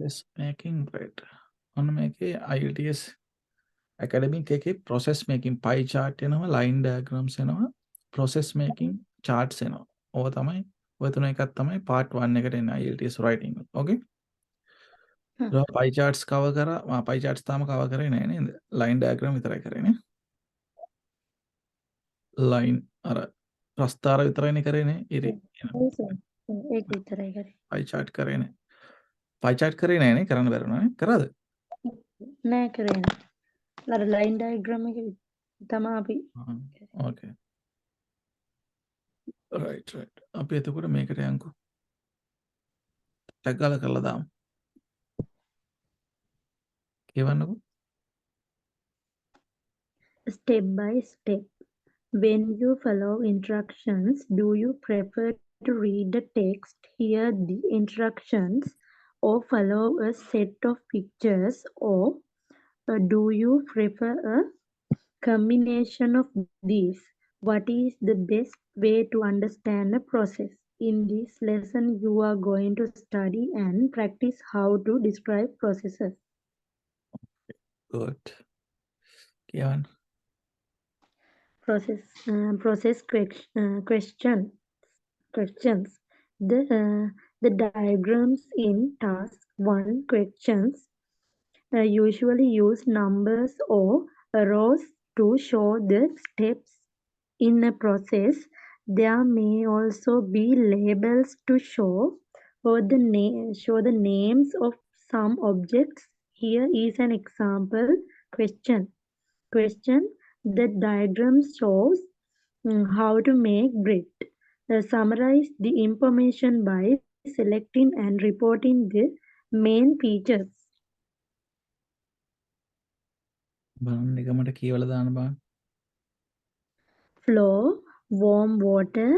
Yes, making bread. ඔන්න මේකේ IELTS academic එකේ process making pie chart එනවා, line diagrams එනවා, process making charts එනවා. ඕව තමයි ඔය තුන එකක් තමයි part 1 එකට එන්නේ IELTS writing. Okay? pie charts cover කරා. pie charts තාම cover කරේ නෑ නේද? line diagram විතරයි කරේ නේ. line අර ප්‍රස්ථාර විතරයිනේ කරේ නේ. ඉරි. ඒක විතරයි කරේ. pie chart කරේ නෑ. pie chart කරේ නෑනේ, කරන්න බැරුණා නේ. කරාද? නෑ කරේ නෑ. අර line diagram එක තමයි අපි okay. right. අපි එතකොට මේකට යන්කෝ. ටැග් ගාලා කරලා දාමු. කියවන්නකෝ. step by step. When you follow instructions, do you prefer to read the text, hear the instructions, or follow a set of pictures, or do you prefer a combination of these? What is the best way to understand the process? In this lesson, you are going to study and practice how to describe processes. good. කියවන්න. Process questions. The diagrams in task 1 questions usually use numbers or arrows to show the steps in a process. There may also be labels to show the names of some objects. Here is an example question. The diagram shows how to make bread. Summarize the information by selecting and reporting the main features. බලන්න එක මට කියවලා දාන්න බලන්න. Flour, warm water,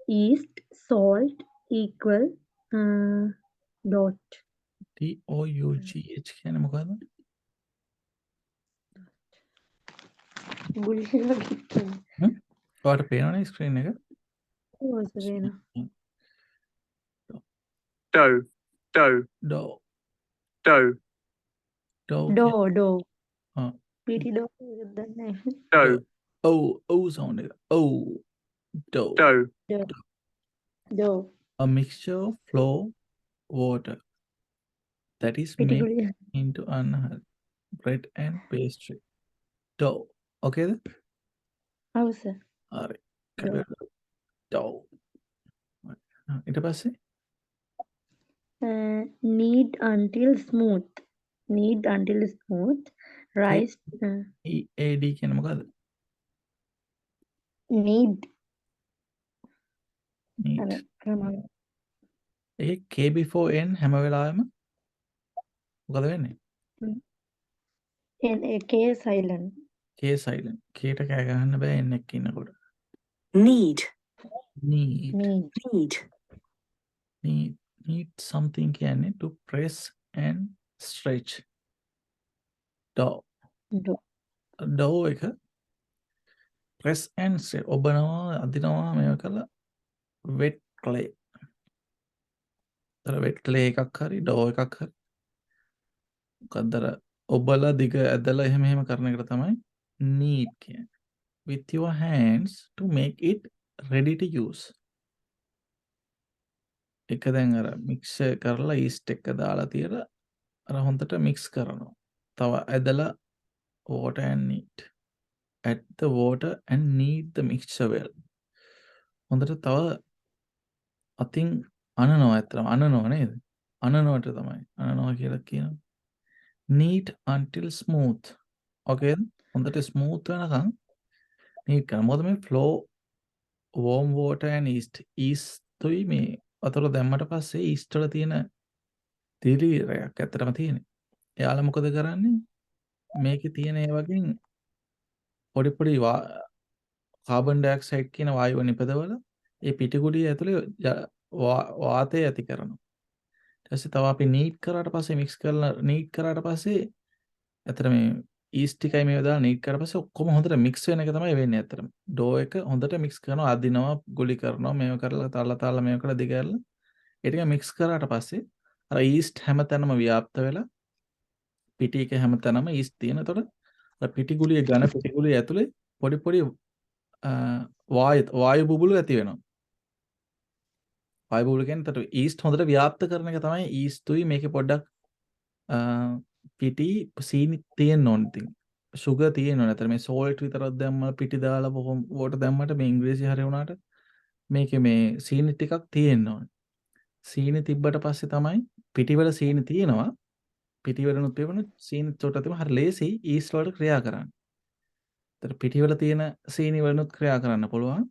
yeast, salt equal dot. TOUGH කියන්නේ මොකද්ද? ඔයාලට පේනවනේ ස්ක්‍රීන් එක? ඔව් පේනවා. dough පිටි ඩෝ දන්නේ නැහැ. sound එක. dough. A mixture of flour, water that is made into unhealthy bread and pastry. Dough. Okay then? ඔව් සර්. හරි. dough. ඊට පස්සේ knead until smooth. Rice EAD කියන්නේ මොකද්ද? knead. ඒ K before N හැම වෙලාවෙම මොකද වෙන්නේ? K silent. K silent. K ට කෑ ගහන්න බෑ N එක ඉන්නකොට. Need something කියන්නේ to press and stretch. dough එක press and stretch ඔබනවා අදිනවා මේව කරලා wet clay. wet clay එකක් හරි dough එකක් හරි මොකක්ද අර ඔබලා දිග ඇදලා එහෙම කරන එකට තමයි knead කියන්නේ. with your hands to make it ready to use. එක දැන් අර මික්ස් කරලා yeast එක දාලා තියලා අර හොඳට මික්ස් කරනවා. තව ඇදලා water and knead. Add the water and knead the mixture well. හොඳට තව අතින් අනනවා ඇත්තටම අනනවා නේද? අනනවට තමයි අනනවා කියලා කියනවා. Knead until smooth. Okay? හොඳට smooth වෙනකන් knead කරනවා. මොකද මේ flour, warm water and yeast තුයි මේ වතුර දැම්මට පස්සේ yeast වල තියෙන තීරීරයක් ඇත්තටම තියෙන්නේ. එයාලා මොකද කරන්නේ? මේකේ තියෙන ඒ වගේ පොඩි පොඩි කාබන් ඩයොක්සයිඩ් කියන වායුව නිපදවල ඒ පිටිකුඩිය ඇතුලේ වාතය ඇති කරනවා. ඊට පස්සේ තව අපි නීඩ් කරාට පස්සේ මික්ස් කරලා නීඩ් කරාට පස්සේ ඇතර මේ ඊස්ට් ටිකයි මේව දාලා නීට් කරලා පස්සේ ඔක්කොම හොඳට මික්ස් වෙන එක තමයි වෙන්නේ ඇත්තටම. ඩෝ එක හොඳට මික්ස් කරනවා, අදිනවා, ගුලි කරනවා, මේව කරලා තාලා මේව කරලා දිග කරලා ඒ ටික මික්ස් කරාට පස්සේ අර ඊස්ට් හැමතැනම ව්‍යාප්ත වෙලා පිටි එක හැමතැනම ඊස්ට් තියෙන. එතකොට අර පිටි ගුලිය ඝන පිටි ගුලිය ඇතුලේ පොඩි පොඩි වායු බුබුලු ඇති වෙනවා. වායු බුබුලු කියන්නේ එතකොට ඊස්ට් හොඳට ව්‍යාප්ත කරන එක තමයි ඊස්ට්ුයි මේකේ පොඩ්ඩක් පිටි සීනි තියෙන්න ඕනේ ඉතින්. සුගර් තියෙන්න ඕනේ. අතන මේ සෝල්ට් විතරක් දැම්ම පිටි දාලා බොහොම වෝටර් දැම්මට මේ ඉංග්‍රීසි හරි වුණාට මේකේ මේ සීනි ටිකක් තියෙන්න ඕනේ. සීනි තිබ්බට පස්සේ තමයි පිටිවල සීනි තියෙනවා. පිටිවලනුත් තිබුණ සීනි චොට්ටක් තිබුණ හරි ලේසි ඊස්ට් වලට ක්‍රියා කරන්න. ඒතර පිටිවල තියෙන සීනි වලනුත් ක්‍රියා කරන්න පුළුවන්.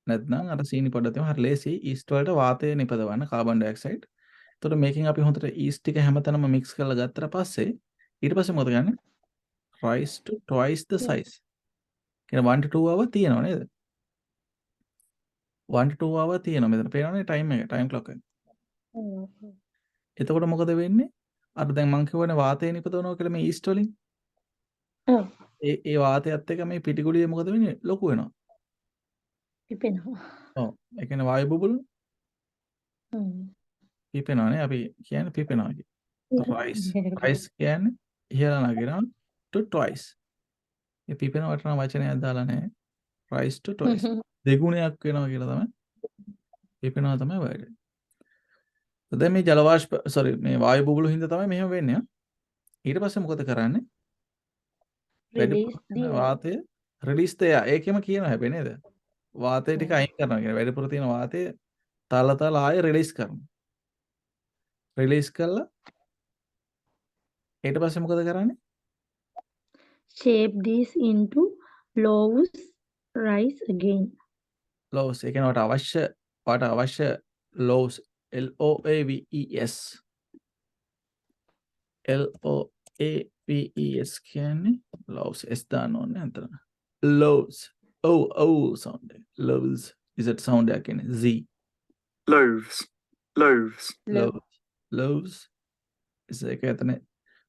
නැත්නම් අර සීනි පොඩ්ඩක් තිබුණ හරි ලේසි ඊස්ට් වලට වාතය නිපදවන්න කාබන් ඩයොක්සයිඩ්. එතකොට මේකෙන් අපි හොඳට ඊස්ට් ටික හැමතැනම මික්ස් කරලා ගත්තට පස්සේ ඊට පස්සේ මොකද ගන්නේ? rice to twice the size. කියන 1 to 2 hour තියෙනව නේද? 1 to 2 hour තියෙනවා. මෙතන පේනවනේ ටයිම් එක, ටයිම් ක්ලොක් එක. එතකොට මොකද වෙන්නේ? අර දැන් මං කියවනේ වාතය නිපදවනවා කියලා මේ ඊස්ට් වලින්. ඒ වාතයත් එක්ක මේ පිටිගුලිය මොකද වෙන්නේ? ලොකු වෙනවා. පිපෙනවා. ඔව්. ඒ කියන්නේ වායු බුබුලු පිපෙනවානේ. අපි කියන්නේ පිපෙනවා කියලා. rice කියන්නේ ඉහළ නගිනවා to twice. මේ පිපෙනවට නම් වචනයක් දාලා නැහැ. rice to twice. දෙගුණයක් වෙනවා කියලා තමයි. පිපෙනවා තමයි වර්ඩ්. දැන් මේ ජල වාෂ්ප මේ වායු බුබුලු හින්දා තමයි මෙහෙම වෙන්නේ. ඊට පස්සේ මොකද කරන්නේ? වැඩිපුර වාතය රිලීස් දෙය. ඒකෙම කියනවා හැබැයි නේද? වාතය ටික අයින් කරනවා කියන්නේ වැඩිපුර තියෙන වාතය තල ආයෙ රිලීස් කරනවා. රිලීස් කළා ඊට පස්සේ මොකද කරන්නේ? shape this into loaves rice again. loaves ඒ කියන්නේ වට අවශ්‍ය loaves LOAVES LOAVES කියන්නේ loaves S දාන්න ඕනේ අතන. loaves sound loaves is it sound එකක් කියන්නේ Z loaves is එක එතන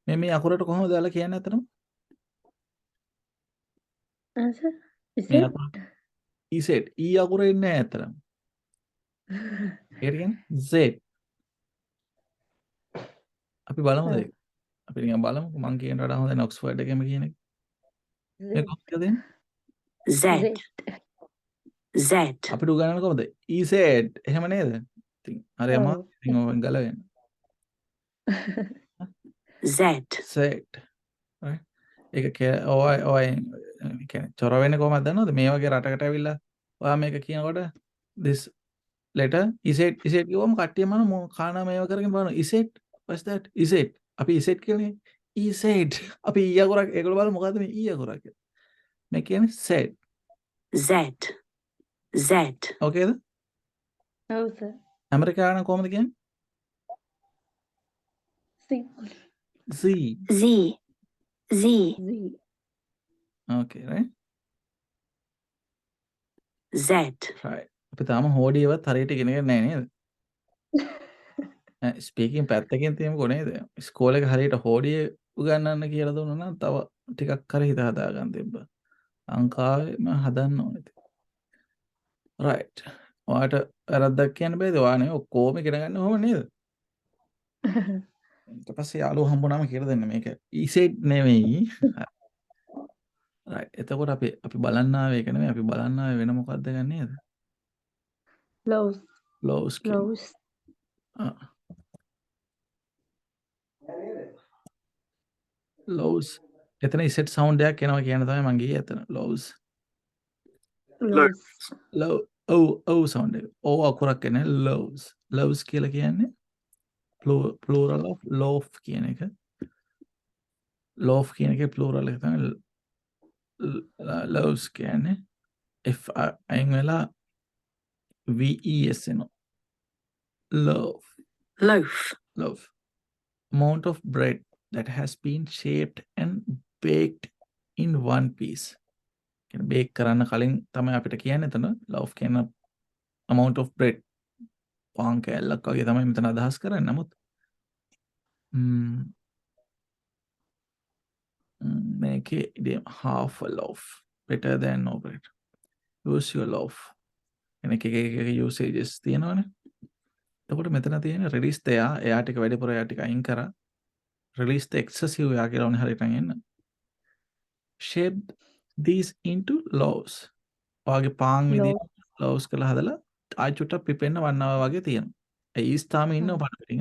මේ අකුරට කොහොමද දාලා කියන්නේ අතනම? Answer? Is මේ it? අකුර ඉසෙට් අකුර ඉන්නේ නැහැ අතනම. ඒකට කියන්නේ Z. අපි බලමුද ඒක? අපි නිකන් බලමුකෝ මං කියන වඩා හොඳයි ඔක්ස්ෆර්ඩ් එකේම කියන එක. මේ කොහොමද දෙන්නේ? Z. අපිට උගන්වන්නේ කොහොමද? ඉසෙට් එහෙම නේද? ඉතින් හරි අමාරුයි. ඉතින් ඕවෙන් ගලවෙන්න. Z. right? ඒක ඔය කියන්නේ චොර වෙන්නේ කොහමද දන්නවද? මේ වගේ රටකට ඇවිල්ලා ඔයා මේක කියනකොට this letter ඉසෙට් කිව්වම කට්ටියම කානා මේව කරගෙන බලනවා. ඉසෙට් what's that? ඉසෙට් අපි ඉසෙට් කියන්නේ ඉසෙට් අපි අකුරක් ඒගොල්ලෝ බලමු මොකද්ද මේ අකුරක් කියලා. මේ කියන්නේ said. Z. ඕකේද? ඔව් සර්. ඇමරිකාන කොහොමද කියන්නේ? Z. Okay, right? right. අපි තාම හෝඩියවත් හරියට ඉගෙන ගන්නේ නැහැ නේද? ස්පීකින් පැත්තකින් තියමුකෝ නේද? ඉස්කෝලේ එක හරියට හෝඩිය උගන්වන්න කියලා දුන්නා නම් තව ටිකක් හරි හිත හදා ගන්න තිබ්බා. ලංකාවේම හදන්න ඕනේ ඉතින්. right. ඔයාට වැරද්දක් කියන්න බෑද? ඔයා නේ ඔක්කොම ඉගෙන ගන්න ඕම නේද? ඊට පස්සේ යාළුවෝ හම්බුනාම කියලා දෙන්න මේක ඉසෙට් නෙවෙයි. right. එතකොට අපි බලන්න ආවේ ඒක නෙමෙයි අපි බලන්න ආවේ වෙන මොකක්ද ගන්න නේද? lows lows එතන ඉසෙට් සවුන්ඩ් එකක් එනවා කියන තමයි මම ගියේ එතන lows low සවුන්ඩ් එක ඕ අකුරක් එන්නේ lows කියලා කියන්නේ plural of loaf කියන එක loaf කියන එකේ plural එක තමයි lows කියන්නේ if අයින් වෙලා VES එනවා loaf amount of bread that has been shaped and baked in one piece. කියන්නේ බේක් කරන්න කලින් තමයි අපිට කියන්නේ එතන loaf කියන amount of bread පාන් කෑල්ලක් වගේ තමයි මෙතන අදහස් කරන්නේ. නමුත් මේකේ ඉතින් half a loaf better than no bread. Use your loaf. එන එක usages තියෙනවනේ. එතකොට මෙතන තියෙන release the එයා ටික වැඩිපුර එයා ටික අයින් කරා. Release the excessive එයා කියලා ඕනේ හරියට එන්න. Shape these into loaves. ඔයාගේ පාන් විදිහට loaves කරලා හදලා ආයි චුට්ටක් පිපෙන්න වන්නවා වගේ තියෙනවා. ඒ ඊස් තාම ඉන්නව පඩ පිටින්.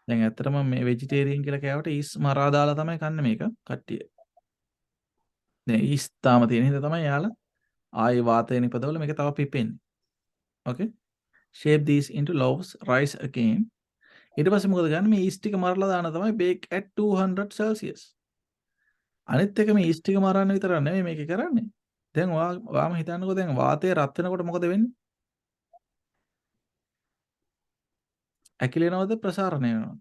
දැන් ඇත්තටම මේ වෙජිටේරියන් කියලා කෑවට ඊස් මරා දාලා තමයි කන්නේ මේක කට්ටිය. දැන් ඊස් තාම තියෙන හින්දා තමයි යාලා ආයි වාතය නිපදවල මේක තව පිපෙන්නේ. Okay? Shape these into loaves, rise again. ඊට පස්සේ මොකද ගන්න මේ ඊස් ටික මරලා දාන තමයි bake at 200 Celsius. අනිත් එක මේ ඊස් ටික මරන්න විතර නෙමෙයි මේක කරන්නේ. දැන් ඔයාම හිතන්නකෝ දැන් වාතය රත් වෙනකොට මොකද වෙන්නේ? ඇකිලෙනවද ප්‍රසාරණය වෙනවද?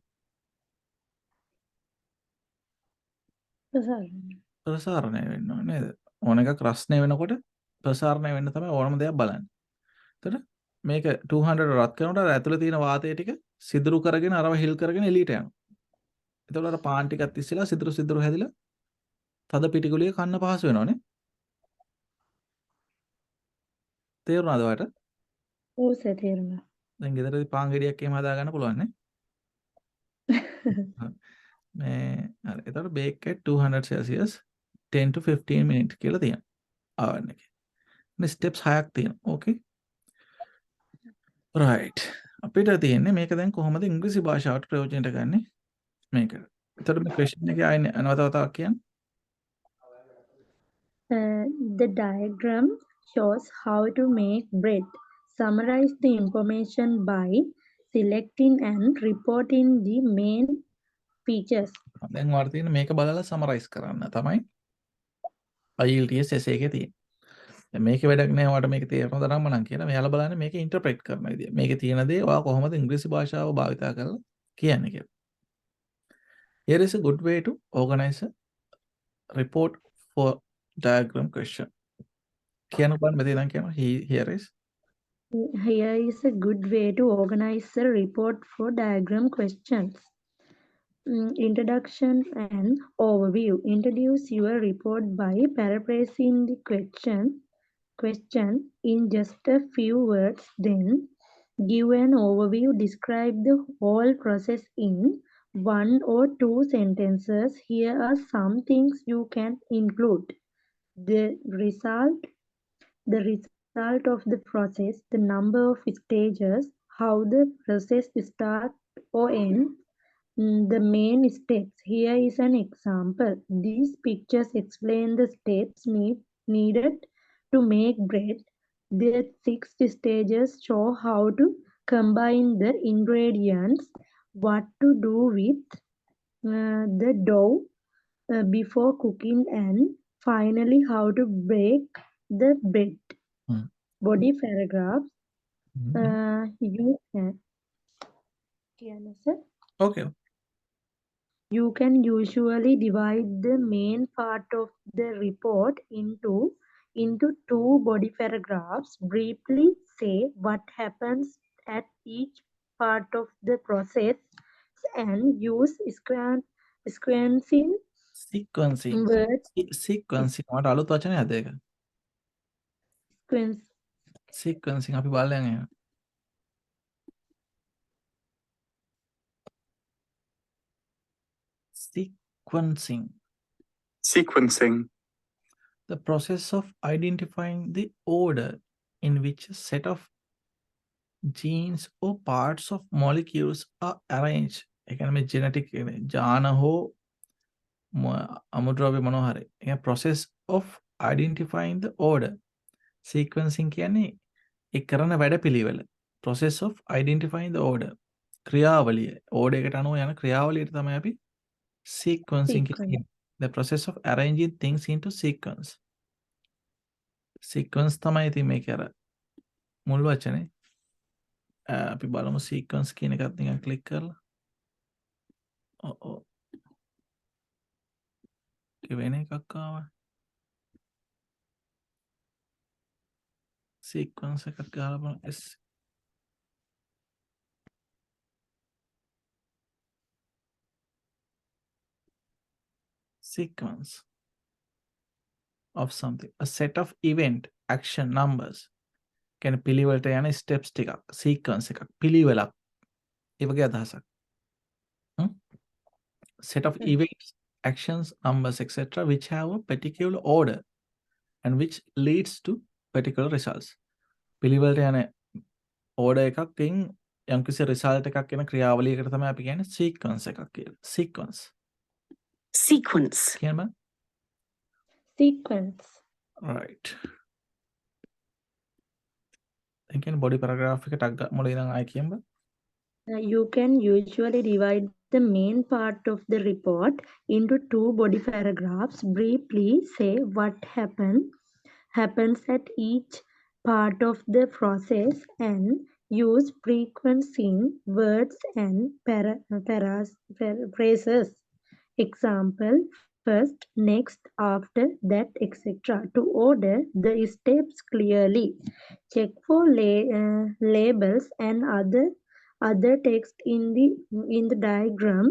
ප්‍රසාරණය වෙන්න ඕනේ නේද? ඕන එකක් රස්නේ වෙනකොට ප්‍රසාරණය වෙන්න තමයි ඕනම දෙයක් බලන්නේ. එතකොට මේක 200 රත් කරනකොට ඇතුලේ තියෙන වාතය ටික සිදුරු කරගෙන අරව හිල් කරගෙන එළියට යනවා. එතකොට අර පාන් ටිකත් ඉස්සෙලා සිදුරු හැදිලා තද පිටිකුලිය කන්න පහසු වෙනවනේ. තේරුණාද ඔයාලට? ඔව් සර් තේරුණා. දැන් ගෙදරදී පාන් ගෙඩියක් එහෙම හදා ගන්න පුළුවන් නේ. මේ හරි. එතකොට bake at 200 Celsius 10 to 15 minutes කියලා තියෙනවා. oven එකේ. මේ steps 6ක් තියෙනවා. Okay. right. අපිට තියෙන්නේ මේක දැන් කොහොමද ඉංග්‍රීසි භාෂාවට ප්‍රයෝජනයට ගන්නෙ මේක. එතකොට මේ question එකේ ආයේ අනවතවතාවක් කියන්න. The diagram shows how to make bread. Summarize the information by selecting and reporting the main features. දැන් ඔයාලට තියෙන මේක බලලා සමරයිස් කරන්න තමයි IELTS essay එකේ තියෙන්නේ. දැන් මේකේ වැඩක් නෑ ඔයාලට මේක තේරෙනවද නම් කියලා මෙයාලා බලන්නේ මේක ඉන්ටර්ප්‍රෙට් කරන විදිය. මේකේ තියෙන දේ ඔයා කොහොමද ඉංග්‍රීසි භාෂාව භාවිතා කරලා කියන්නේ කියලා. Here is a good way to organize a report for diagram question. කියන්න බලන්න මෙතන ඉඳන් කියනවා here is Here is a good way to organize a report for diagram questions. Introduction and overview. Introduce your report by paraphrasing the question in just a few words. Then give an overview. Describe the whole process in 1 or 2 sentences. Here are some things you can include. The result of the process, the number of stages, how the process starts or ends, the main steps. Here is an example. These pictures explain the steps needed to make bread. The 6 stages show how to combine the ingredients, what to do with the dough before cooking, and finally how to bake the bread. Body paragraphs. You can. Okay. You can usually divide the main part of the report into 2 body paragraphs. Briefly say what happens at each part of the process and use sequencing words. Sequencing මට අලුත් වචනයක්ද ඒක? Sequencing අපි බලලා යන්නේ. Sequencing. The process of identifying the order in which a set of genes or parts of molecules are arranged. ඒ කියන්නේ මේ genetic ජාන හෝ අමුද්‍රව්‍ය මොනවා හරි. ඒ process of identifying the order. Sequencing කියන්නේ ඒ කරන වැඩපිළිවෙල. Process of identifying the order. ක්‍රියාවලිය. order එකට අනුව යන ක්‍රියාවලියට තමයි අපි sequencing කියන්නේ. The process of arranging things into sequence. Sequence තමයි ඉතින් මේක අර මුල් වචනේ. අපි බලමු sequence කියන එකත් නිකන් ක්ලික් කරලා. ඔව්. වෙන එකක් ආවා. sequence එකක් ගහලා බලමු. sequence of something. A set of event, action, numbers. කියන්නේ පිළිවෙලට යන steps ටිකක්, sequence එකක්, පිළිවෙලක්. ඒ වගේ අදහසක්. Set of events, actions, numbers, etc. which have a particular order and which leads to particular results. පිළිවෙලට යන order එකකින් යම්කිසි result එකක් එන ක්‍රියාවලියකට තමයි අපි කියන්නේ sequence එකක් කියලා. Sequence. කියන්න බෑ? Sequence. Right. ඒ කියන්නේ body paragraph එක ටක් මොළේ ඉඳන් ආයෙ කියන්න බෑ? You can usually divide the main part of the report into 2 body paragraphs. Briefly say what happens at each part of the process and use frequencing words and phrases. Example, first, next, after, that, etc. To order the steps clearly. Check for labels and other text in the diagram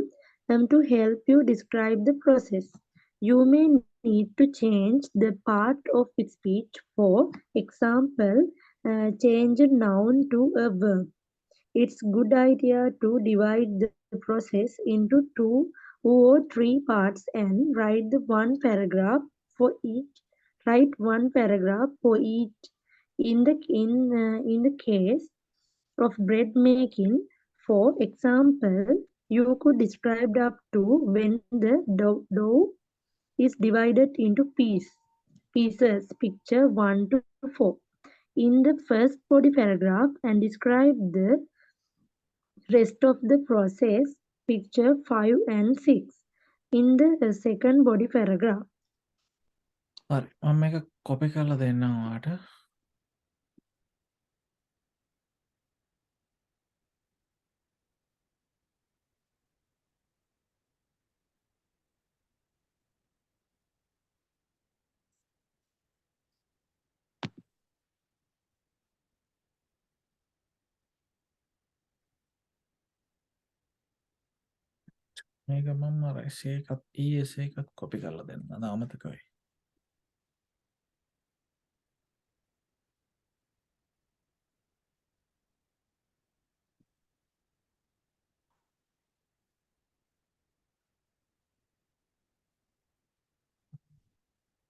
to help you describe the process. You may need to change the part of speech. For example, change a noun to a verb. It's good idea to divide the process into 2 or 3 parts and write one paragraph for each. Write one paragraph for each. In the case of bread making, for example, you could describe up to when the dough is divided into pieces, picture 1 to 4, in the first body paragraph, and describe the rest of the process, picture 5 and 6, in the second body paragraph. හරි. මම මේක copy කරලා දෙන්නම් ඔයාලට. මේක මම අර essay එකත් essay එකත් copy කරලා දෙන්න. අද අමතක වෙයි.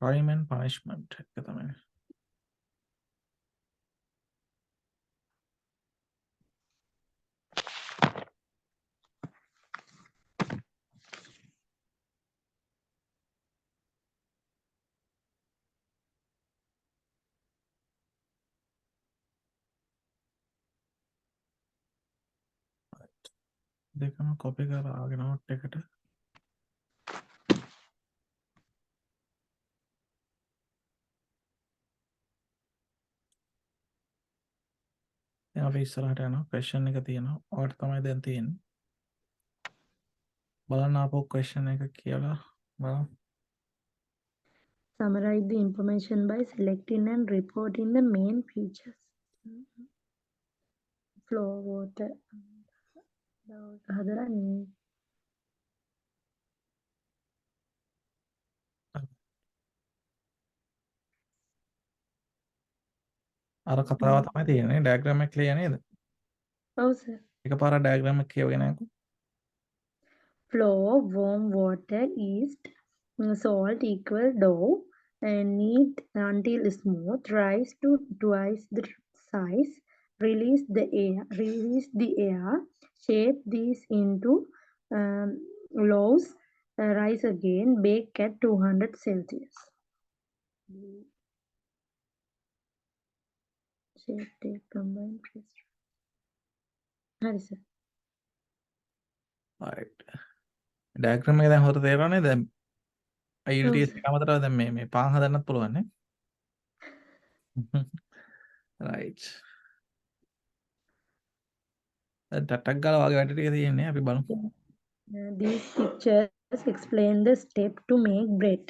Crime and punishment එක තමයි. දෙකම copy කරලා ආගෙන note එකට දැන් අපි ඉස්සරහට යනවා question එක තියෙනවා. ඔයාලට තමයි දැන් තියෙන්නේ. බලන්න ආපහු question එක කියලා බලන්න. Summarize the information by selecting and reporting the main features. Flow, water, හදලා අර කතාව තමයි තියෙන්නේ. diagram එක clear නේද? ඔව් සර්. එකපාරක් diagram එක කියවගෙන යන්නකෝ. Flow, warm water, yeast, salt equal dough, and knead until smooth. Rise to twice the size. Release the air. Shape these into loaves. Rise again. Bake at 200 Celsius. Shape, take, combine, press. හරි sir. right. diagram එක දැන් හොර තේරෙනවනේ දැන් IELTS එක අමතරව දැන් මේ පාන් හදන්නත් පුළුවන් නේ. right. දැන් ටටක් ගාලා වගේ වැඩ ටික තියෙන්නේ අපි බලමු. These pictures explain the step to make bread.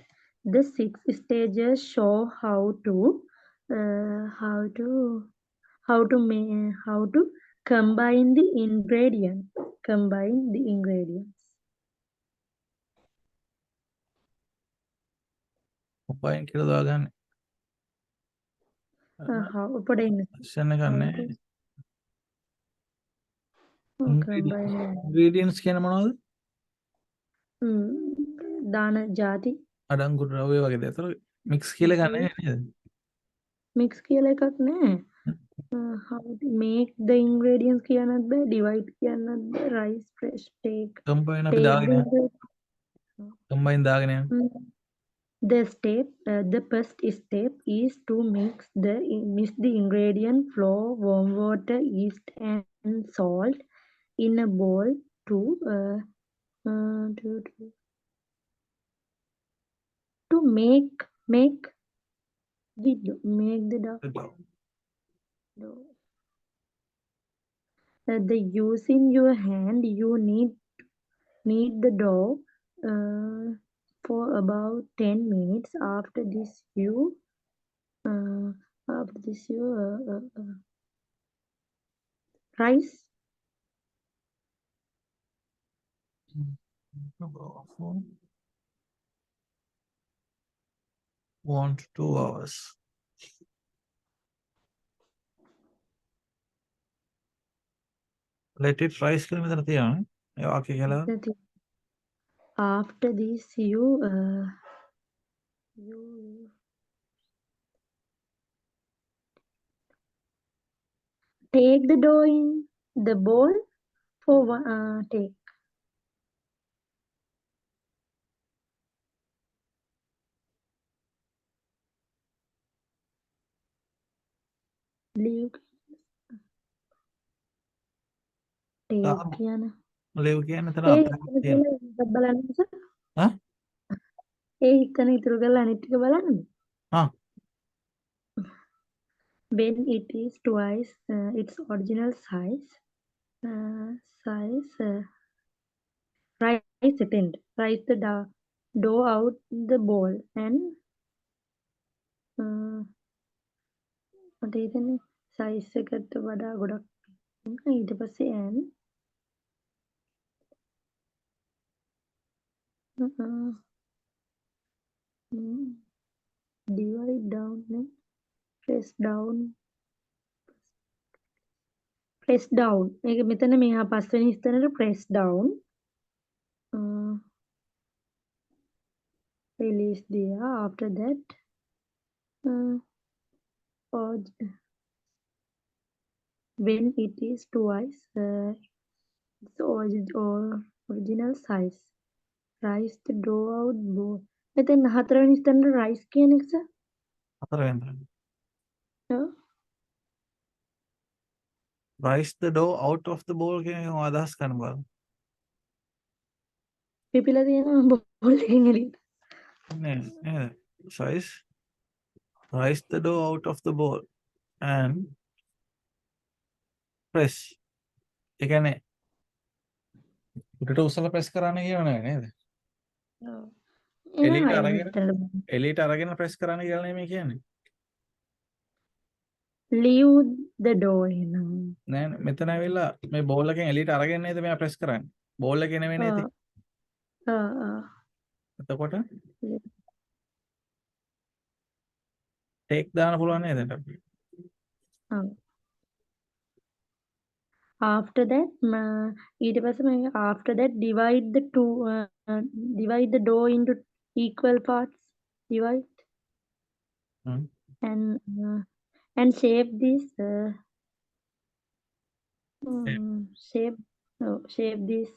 The 6 stages show how to combine the ingredients. උපයින් කියලා දාගන්න. උපදින්න. ක්වෙස්චන් එක ගන්න. combine. ඉන්ග්‍රීඩියන්ට්ස් කියන මොනවද? දාන ಜಾති. අඩංගු ද්‍රව්‍ය වගේ දේ. ඒතර මික්ස් කියලා ගන්න නේද? මික්ස් කියලා එකක් නැහැ. how to make the ingredients කියන්නත් බෑ, divide කියන්නත් බෑ, rice fresh take කම්බයින් අපි take the දාගෙන ingredient. කම්බයින් දාගෙන යන්න. The first step is to mix the ingredient flour, warm water, yeast, and salt in a bowl to make the dough. Using your hand, you knead the dough for about 10 minutes. After this, you rice. 1 to 2 hours. Let it rise කියලා මෙතන තියෙනවා. ඒ වාක්‍ය කියලා. After this, you take the dough in the bowl for take. Leave. Take කියන. ලෙව් කියන්නේ මෙතන ඒ අතක් තියෙනවා. බලන්න. හා? ඒ හිතන ඉතුරු කරලා අනිත් ටික බලන්න. හා. When it is twice its original size, rise the dough out the bowl and මට හිතෙන්නේ size එකට වඩා ගොඩක් ඊට පස්සේ and divide down and press down. මේක මෙතන මෙහා පස්වෙනි ස්ථානෙට press down. Release there. After that, when it is twice its original size, rise the dough out bowl. මෙතන හතරවෙනි ස්ථානෙට rice කියන එක සර්. හතරවෙනි. Rise the dough out of the bowl කියන එක අදහස් කරන්න බලන්න. පිපිලා තියෙනවා බෝල් එකෙන් එළියට. නේද? Rise the dough out of the bowl and press. ඒ කියන්නේ උඩට උස්සලා press කරන්න කියව නේද? ඔව්. එළියට අරගෙන press කරන්න කියලා නෙමෙයි කියන්නේ. leave the dough in. නෑ මෙතන ඇවිල්ලා මේ බෝල් එකෙන් එළියට අරගෙන නේද මෙයා press කරන්නේ. බෝල් එකේ නෙමෙයි නේද? එතකොට take දාන්න පුළුවන් නේද අපිට? After that ඊට පස්සේ මම after that divide the dough into equal parts. Divide and shape this shape this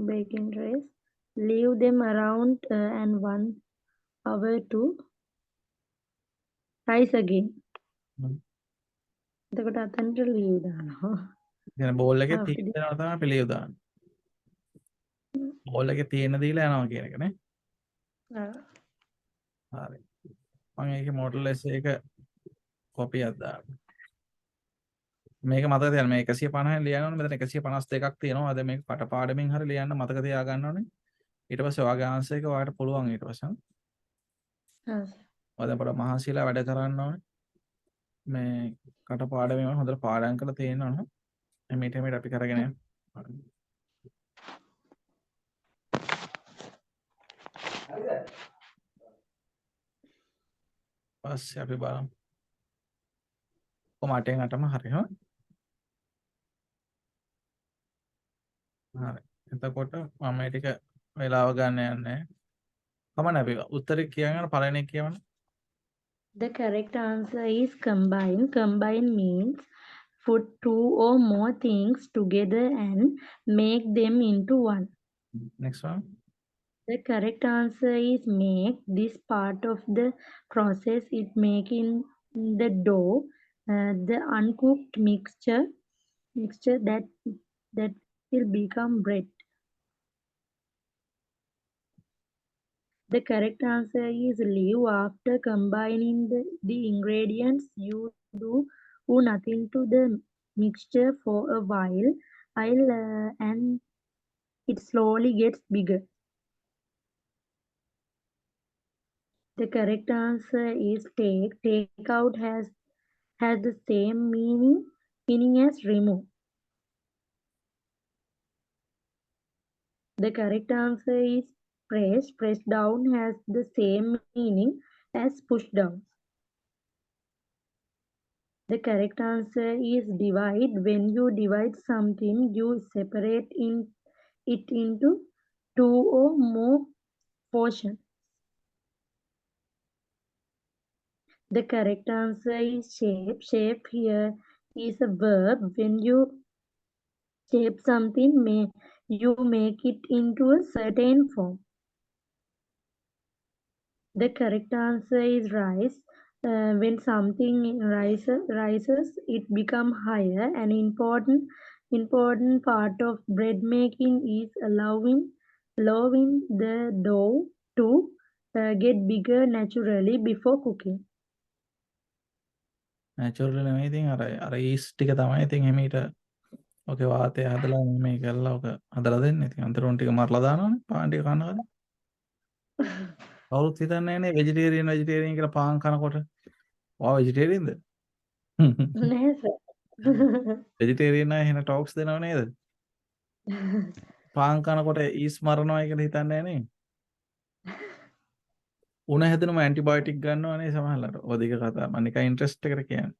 baking trays. Leave them around and 1 hour to rise again. එතකොට අතනට leave දානවා. يعني බෝල් එකේ තියෙන දේ තමයි අපි leave දාන්නේ. බෝල් එකේ තියෙන දීලා යනවා කියන එක නේ. හරි. මම ඒකේ මොඩල් එස් එක කොපියක් දාන්න. මේක මතක තියාගන්න මේ 150 ලියන්න ඕනේ. මෙතන 152ක් තියෙනවා. අද මේක කටපාඩමින් හරි ලියන්න මතක තියාගන්න ඕනේ. ඊට පස්සේ ඔයාගේ ආන්සර් එක ඔයාලට පුළුවන් ඊට පස්සේ. ඔයා පොඩ මහන්සිලා වැඩ කරන්න ඕනේ. මේ කටපාඩමේම හොඳට පාඩම් කරලා තියෙනවා නම් එමෙට අපි කරගෙන යන්න. පස්සේ අපි බලමු. කොහොම 8න් 8ම හරි හා. හරි. එතකොට මම මේ ටික වෙලාව ගන්න යන්නේ. කමන්න අපි උත්තරේ කියන්න පළවෙනි එක කියවන්න. The correct answer is combine. Combine means put two or more things together and make them into one. Next one. The correct answer is make. This part of the process is making the dough, the uncooked mixture that will become bread. The correct answer is leave. After combining the ingredients, you do nothing to the mixture for a while, and it slowly gets bigger. The correct answer is take. Take out has the same meaning as remove. The correct answer is press. Press down has the same meaning as push down. The correct answer is divide. When you divide something, you separate it into two or more portions. The correct answer is shape. Shape here is a verb. When you shape something, you make it into a certain form. The correct answer is rise. When something rises, it becomes higher. An important part of bread making is allowing the dough to get bigger naturally before cooking. Natural නෙමෙයි ඉතින් අර east ටික තමයි ඉතින් එමෙහිට ඔකේ වාතය හදලා මේ කරලා ඔක හදලා දෙන්නේ. ඉතින් අන්තරෝන් ටික මරලා දානවනේ පාන් ටික කනකොට. කවුරුත් හිතන්නේ නැනේ වෙජිටේරියන් කියලා පාන් කනකොට. ඔයා වෙජිටේරියන්ද? නැහැ sir. වෙජිටේරියන් අය එහෙන ටොක්ස් දෙනව නේද? පාන් කනකොට ඊස් මරනවා කියලා හිතන්නේ නැනේ. උණ හැදෙනම ඇන්ටිබයොටික් ගන්නවනේ සමහරවිට. ඔය දෙක කතා මම නිකන් ඉන්ට්‍රෙස්ට් එකට කියන්නේ.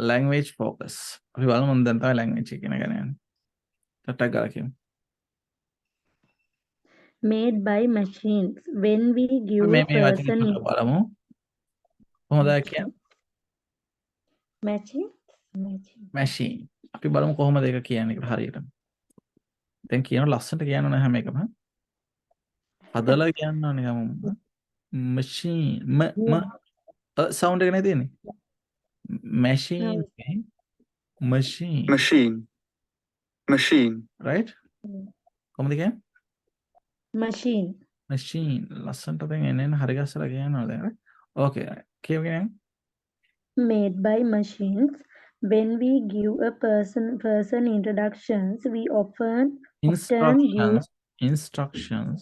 language focus. අපි බලමු දැන් තමයි language එක ඉගෙන ගන්න යන්නේ. ටටක් ගාලා කියමු. Made by machines. When we give මේ a person බලමු. කොහොමද කියන්නේ? machine. අපි බලමු කොහොමද ඒක කියන්නේ කියලා හරියට. දැන් කියන ලස්සනට කියන්න ඕන හැම එකම. හදලා කියන්න ඕනේ හැමෝම. machine sound එක නේ තියෙන්නේ. machine machine right? කොහොමද කියන්නේ? machine. ලස්සනට දැන් එන්න හරි ගස්සලා කියනවා දැන්. okay කියවගෙන Made by machines. When we give a person introductions, we often use instructions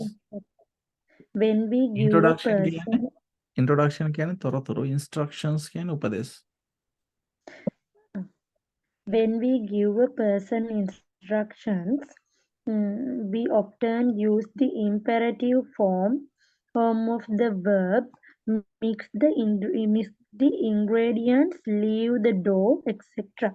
when we give a person introduction කියන්නේ තොරතුරු, instructions කියන්නේ උපදෙස්. When we give a person instructions, we often use the imperative form of the verb, mix the ingredients, leave the dough, etc.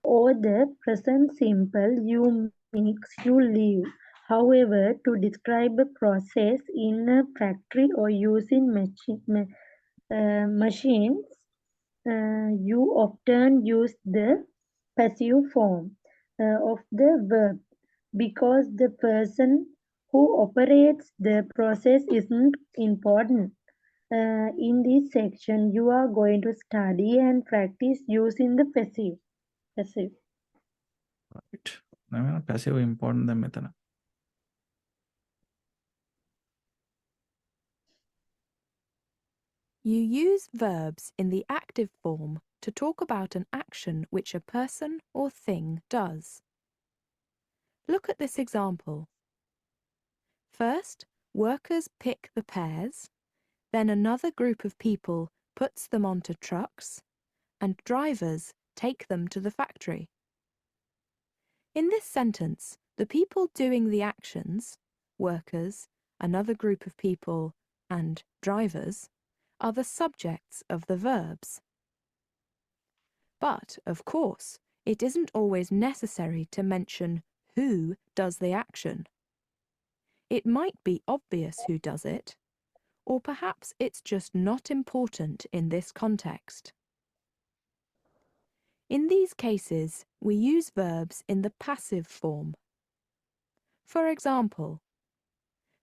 Or the present simple, you mix, you leave. However, to describe a process in a factory or using machines, you often use the passive form of the verb because the person who operates the process isn't important. In this section, you are going to study and practice using the passive. right. now passive important than මෙතන. You use verbs in the active form to talk about an action which a person or thing does. Look at this example. First, workers pick the pears, then another group of people puts them onto trucks, and drivers take them to the factory. In this sentence, the people doing the actions, workers, another group of people, and drivers are the subjects of the verbs. But, of course, it isn't always necessary to mention who does the action. It might be obvious who does it, or perhaps it's just not important in this context. In these cases, we use verbs in the passive form. For example,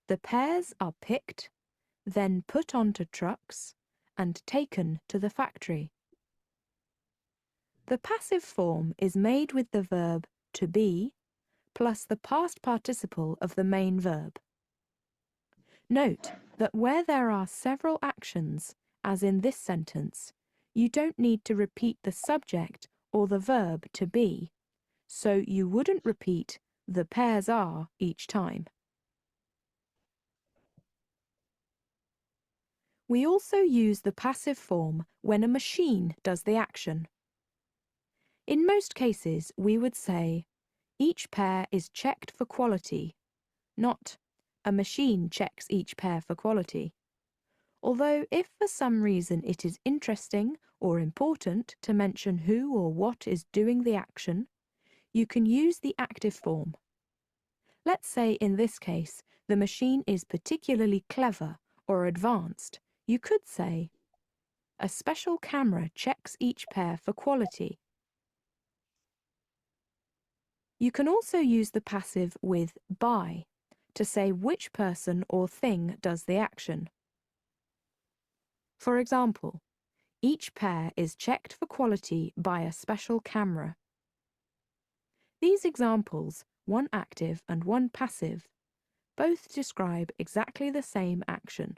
the pears are picked, then put onto trucks and taken to the factory. The passive form is made with the verb to be plus the past participle of the main verb. Note that where there are several actions, as in this sentence, you don't need to repeat the subject or the verb to be, so you wouldn't repeat the pears are each time. We also use the passive form when a machine does the action. In most cases, we would say, each pear is checked for quality, not a machine checks each pear for quality. Although if for some reason it is interesting or important to mention who or what is doing the action, you can use the active form. Let's say in this case, the machine is particularly clever or advanced. You could say, a special camera checks each pear for quality. You can also use the passive with by to say which person or thing does the action. For example, each pear is checked for quality by a special camera. These examples, one active and one passive, both describe exactly the same action.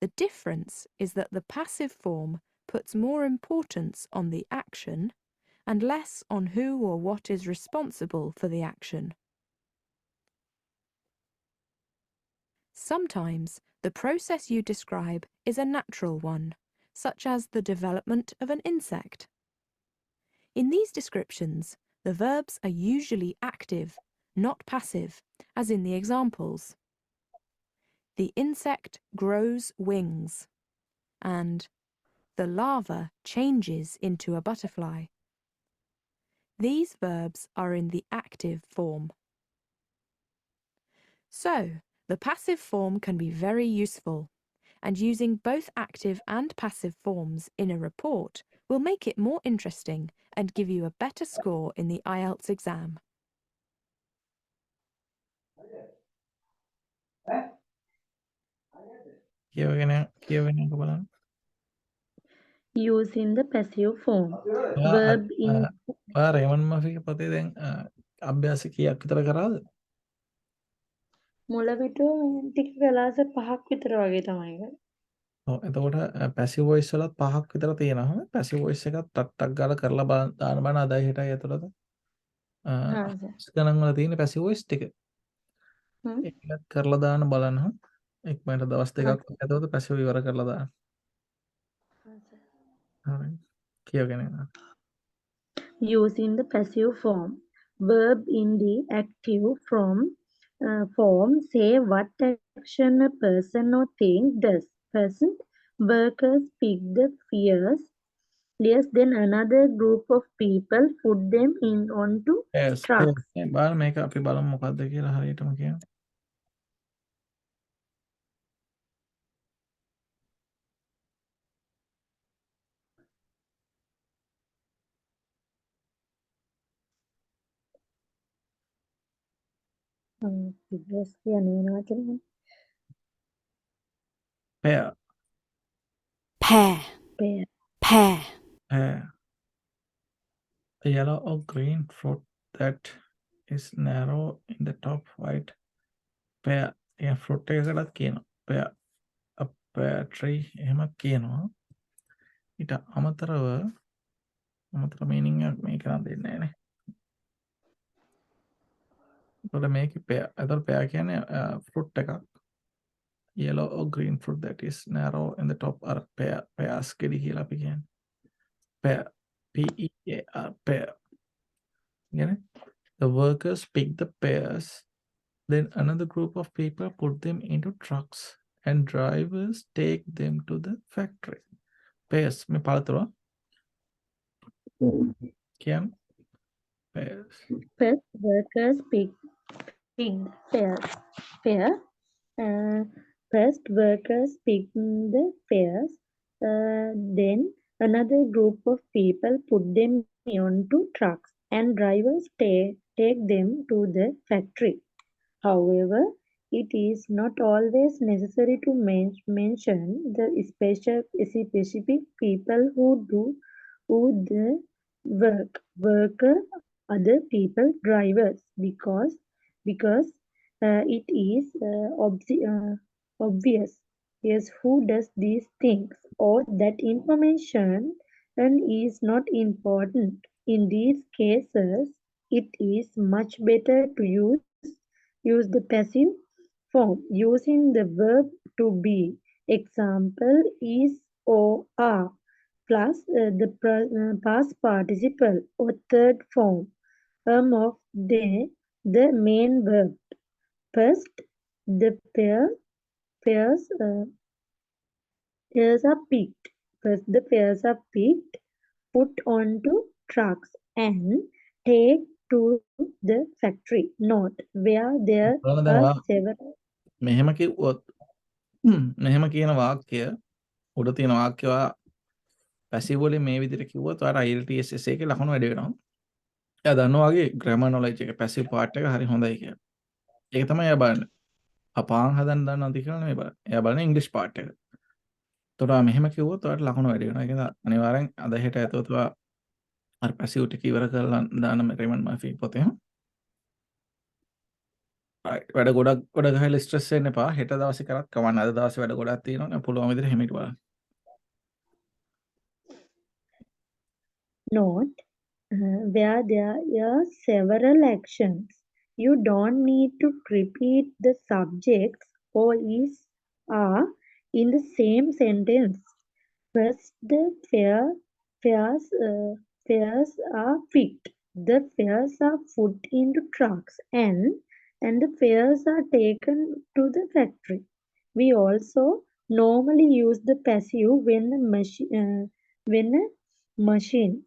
The difference is that the passive form puts more importance on the action and less on who or what is responsible for the action. Sometimes the process you describe is a natural one, such as the development of an insect. In these descriptions, the verbs are usually active, not passive, as in the examples. The insect grows wings, and the larva changes into a butterfly. These verbs are in the active form. So, the passive form can be very useful, and using both active and passive forms in a report will make it more interesting and give you a better score in the IELTS exam. කියවගෙන බලන්න. Using the passive form. Verb in ඔයා රේමන් මෆිගේ පොතේ දැන් අභ්‍යාස කීයක් විතර කරාද? මුලවිට ටික කලාස 5ක් විතර වගේ තමයි කරේ. ඔව් එතකොට පැසිව් වොයිස් වලත් 5ක් විතර තියෙනවා. පැසිව් වොයිස් එකත් ටක් ගාලා කරලා දාන්න බෑන අදයි හෙටයි ඇතුළත. හා සර්. ගණන් වල තියෙන පැසිව් වොයිස් ටික. හ්ම්. ඒකත් කරලා දාන්න බලන්න. ඉක්මනට දවස් හා දෙකක් ඇතුළත පැසිව් ඉවර කරලා දාන්න. හා සර්. හරි. කියවගෙන යන්න. Using the passive form. Verb in the active form say what action a person or thing does. Person, workers pick the pears. Yes, then another group of people put them in onto trucks. බලන්න මේක අපි බලමු මොකක්ද කියලා හරියටම කියන්න. Figures කියන්නේ මොනවද කියන්නේ? Pear. Pear, Pair. pear, Pear. A yellow or green fruit that is narrow in the top white. Pear. A fruit එකකටත් කියනවා. Pear. A pear tree එහෙමත් කියනවා. ඊට අමතරව meaning එකක් මේක නම් දෙන්නේ නැහැ නේ. එතකොට මේකේ pear. එතකොට pear කියන්නේ fruit එකක්. Yellow or green fruit that is narrow in the top are pear. Pears ගෙඩි කියලා අපි කියන්නේ. Pear. P-E-A-R. Pear. The workers pick the pears Then another group of people put them into trucks and drivers take them to the factory. Pairs මේ පළතුර කියන්නේ pairs. First, workers pick fair. Uh, First, workers pick the fairs. Then, another group of people put them onto trucks and drivers take them to the factory. However, it is not always necessary to mention the specific people who do the worker, other people, drivers, because it is obvious, yes, who does these things, or that information and is not important. In these cases, it is much better to use the passive form using the verb to be. Example is or are plus the past participle or third form of the main verb. First, the pairs are picked. First, the pairs are picked, put onto trucks, and take to the factory. Note where there බලන්න are දැන් several. මෙහෙම කිව්වොත් මෙහෙම කියන වාක්‍ය උඩ තියෙන වාක්‍ය ඔයා පැසිව් වලින් මේ විදිහට කිව්වොත් ඔයාට IELTS essay එකේ ලකුණු වැඩි වෙනවා. එයා දන්නවා වගේ grammar knowledge එක පැසිව් part එක හරි හොඳයි කියලා. ඒක තමයි එයා බලන්නේ. අපාන් හදන්න දන්නවද කියලා නෙමෙයි බලන්නේ. එයා බලන්නේ ඉංග්‍රීසි part එක. එතකොට ඔයා මෙහෙම කිව්වොත් ඔයාට ලකුණු වැඩි වෙනවා. ඒක නිසා අනිවාර්යෙන් අද හෙට ඇතුළත ඔයා අර පැසිව් ටික ඉවර කරලා දාන්න රෙමන් මර්ෆි පොතේ. වැඩ ගොඩක් ගොඩ ගහලා ස්ට්‍රෙස් වෙන්න එපා. හෙට දවසේ කරත් කවන්න. අද දවසේ වැඩ ගොඩක් තියෙනවා. පුළුවන් විදිහට හිමිට බලන්න. Note where there are several actions. You don't need to repeat the subjects or is are in the same sentence. First, the fairs are picked. The fairs are put into trucks and the fairs are taken to the factory. We also normally use the passive when a machine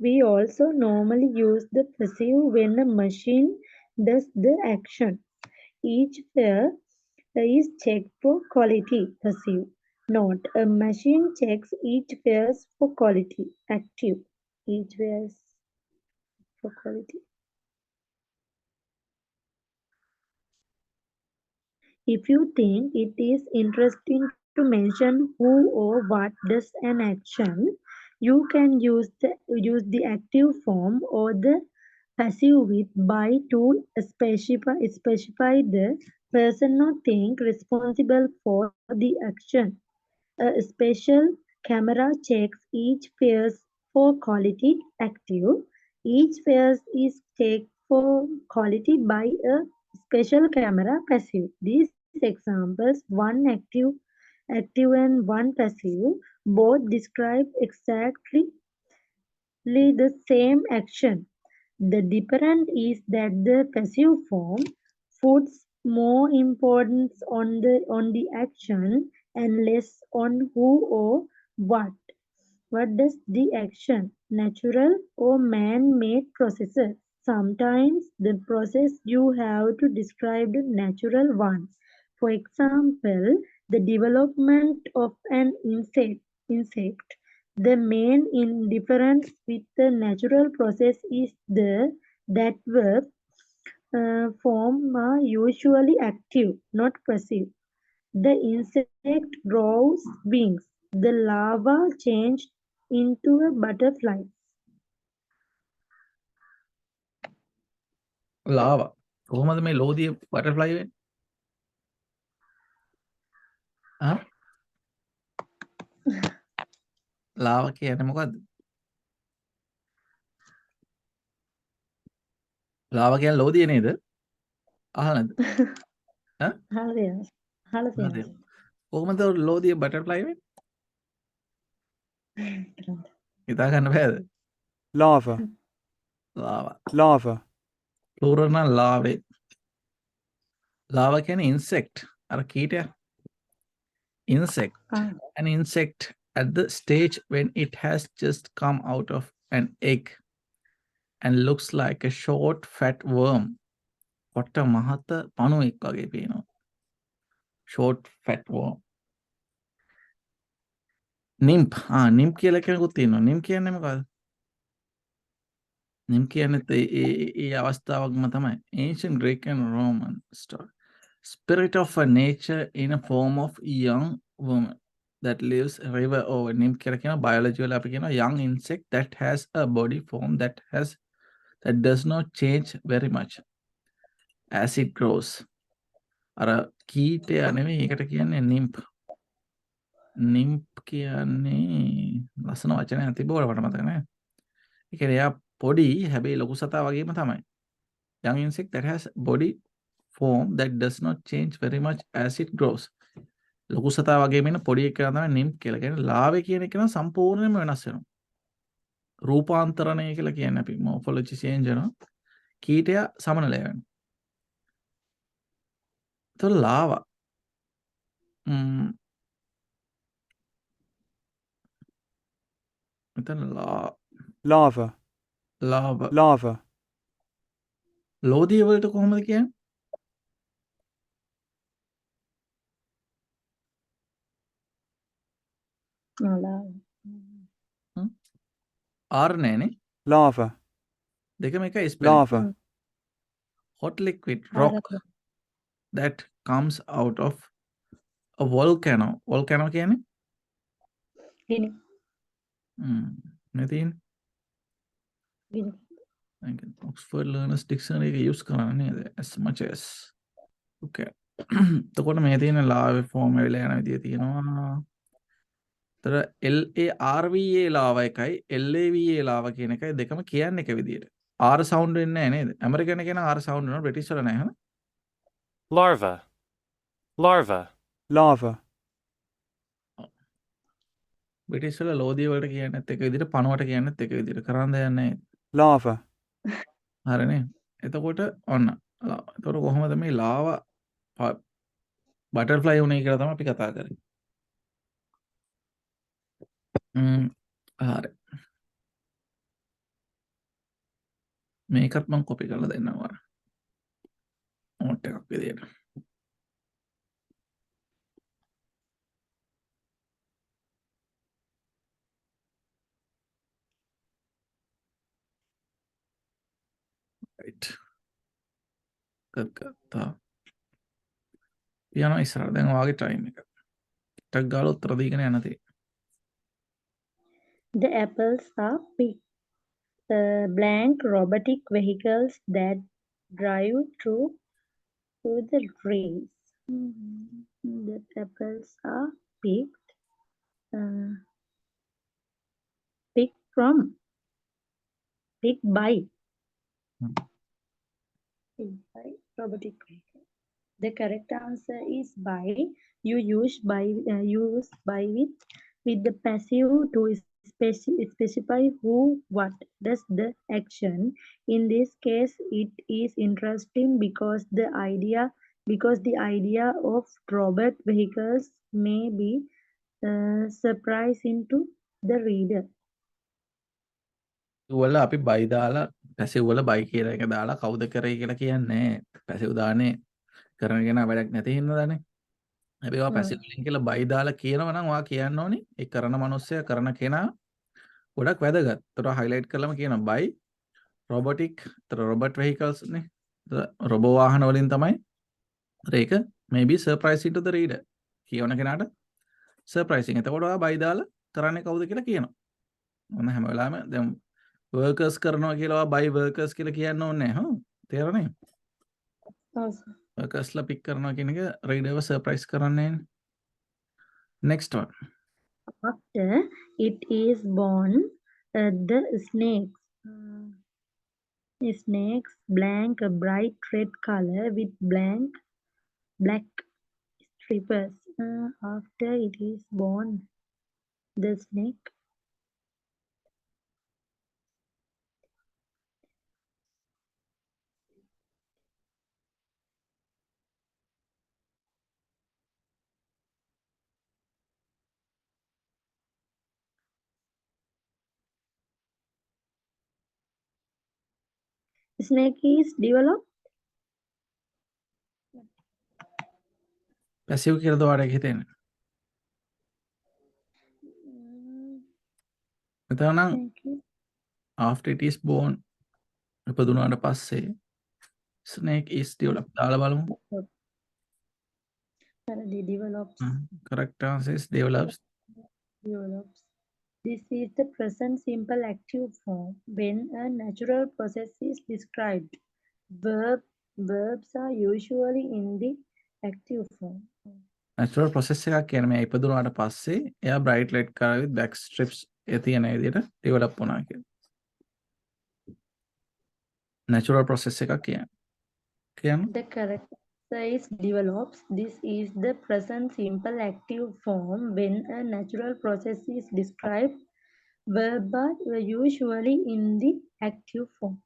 we also normally use the passive when a machine does the action. Each fair is checked for quality. Passive. Note: a machine checks each fairs for quality. Active. Each fairs for quality. If you think it is interesting to mention who or what does an action, you can use the active form or the passive with by to specify the person or thing responsible for the action. A special camera checks each face for quality. Active. Each face is checked for quality by a special camera. Passive. These examples, one active and one passive, both describe exactly the same action. The difference is that the passive form puts more importance on the action and less on who or what. What does the action? Natural or man-made processes. Sometimes the process you have to describe the natural one. For example, the development of an insect. The main difference with the natural process is that verb form are usually active, not passive. The insect grows wings. The larva changed into a butterfly. ලාවා කොහොමද මේ ලෝදිය butterfly වෙන්නේ? ආ? ලාවා කියන්නේ මොකද්ද? ලාවා කියන්නේ ලෝදිය නේද? අහලා නැද්ද? ආ? අහලා තියෙනවා. කොහොමද ලෝදිය බටර්ෆ්ලයි වෙන්නේ? හිතා ගන්න බෑද? lava, lava. lava, plural නම් larvae. lava කියන්නේ insect. අර කීටය. insect. An insect at the stage when it has just come out of an egg and looks like a short fat worm. කොට්ට මහත පණුවෙක් වගේ පේනවා. short fat worm. nymph. nymph කියලා කෙනෙකුත් තියෙනවා. nymph කියන්නේ මොකක්ද? nymph කියන්නේ ඒ අවස්ථාවක්ම තමයි. ancient Greek and Roman story. Spirit of a nature in a form of young woman that lives river over. nymph කියලා කියන biology වල අපි කියනවා young insect that has a body form that does not change very much as it grows. අර කීටය නෙවෙයි ඒකට කියන්නේ nymph. nymph කියන්නේ ලස්සන වචනයක් තිබ්බ මට මතක නැහැ. ඒ කියන්නේ එයා පොඩි හැබැයි ලොකු සතා වගේම තමයි. young insect that has body form that does not change very much as it grows. ලොකු සතා වගේම ඉන්න පොඩි එකා තමයි nymph කියලා කියන්නේ. ලාවේ කියන එක නම් සම්පූර්ණයෙන්ම වෙනස් වෙනවා. රූපාන්තරණය කියලා කියන්නේ අපි morphology change වෙනවා. කීටයා සමනලය වෙනවා. ඒතකොට ලාවා මෙතන lava, ලාවා lava, ලෝදිය වලට කොහොමද කියන්නේ? R නෑනේ. lava, දෙකම එකයි spelling. lava, hot liquid rock that comes out of a volcano. volcano කියන්නේ? මේ තියෙන්නේ. Oxford Learners Dictionary එක use කරන්නේ නේද? as much as. okay. එතකොට මේ තියෙන lava form වෙලා යන විදිය තියෙනවා. තර LARVA ලාවා එකයි LAVA ලාවා කියන එකයි දෙකම කියන්නේ එක විදියට. R sound වෙන්නේ නැහැ නේද? ඇමරිකන් එකේ නම් R sound වෙනවා බ්‍රිටිෂ් වල නැහැ. larva, larva, lava, බ්‍රිටිෂ් වල ලෝදිය වලට කියන්නේත් එක විදියට පණුවට කියන්නේත් එක විදියට. කරන් දෙයක් නැහැ. lava, හරිනේ. එතකොට ඔන්න. එතකොට කොහොමද මේ ලාවා බටර්ෆ්ලයි උනේ කියලා තමයි අපි කතා කරන්නේ. හරි. මේකත් මම කොපි කරලා දෙන්නම් ඔයාලට. නෝට් එකක් විදියට. right. ගත්තා. යනවා ඉස්සරහට. දැන් ඔයාගේ ටයිම් එක. ටක් ගාලා උත්තර දීගෙන යන්න තියෙන්නේ. The apples are picked. Blank robotic vehicles that drive through the trees. The apples are picked. Picked by robotic vehicle. The correct answer is by. You use by with the passive to specify who, what does the action. In this case, it is interesting because the idea of robot vehicles may be surprising to the reader. වල අපි බයි දාලා passive වල බයි කියලා එක දාලා කවුද කරේ කියලා කියන්නේ පැසිව් දාන්නේ කරන කෙනා වැඩක් නැති හින්දානේ. හැබැයි ඔයා පැසිව් වලින් කියලා බයි දාලා කියනවා නම් ඔයා කියන්න ඕනේ ඒ කරන මිනිස්සයා කරන කෙනා ගොඩක් වැදගත්. ඒතර highlight කරලම කියනවා බයි robotic. ඒතර robot vehicles නේ. රොබෝ වාහන වලින් තමයි. ඒක maybe surprising to the reader. කියවන කෙනාට surprising. එතකොට ඔයා බයි දාලා කරන්නේ කවුද කියලා කියනවා. මොන හැම වෙලාවෙම දැන් workers කරනවා කියලා by workers කියලා කියන්න ඕනේ නැහැ. හා තේරෙන්නේ? workers ලා pick කරනවා කියන එක reader ව surprise කරන්නේ. next one. After it is born, the snakes blank a bright red color with black stripes. After it is born, the snake Snake is developed. Passive කියලාද ඔයාලට හිතෙන්නේ? එතන නම් Snake is after it is born ඉපදුනාට පස්සේ snake is developed දාලා බලමු. develops. Correct answer is develops. Develops. This is the present simple active form when a natural process is described. Verbs are usually in the active form. natural process එකක් කියන්නේ මේ ඉපදුනාට පස්සේ එයා bright light color with black strips ඒ තියෙන විදිහට develop වුණා කියලා. natural process එකක් කියන්නේ. The correct answer is develops. This is the present simple active form when a natural process is described. Verbs are usually in the active form.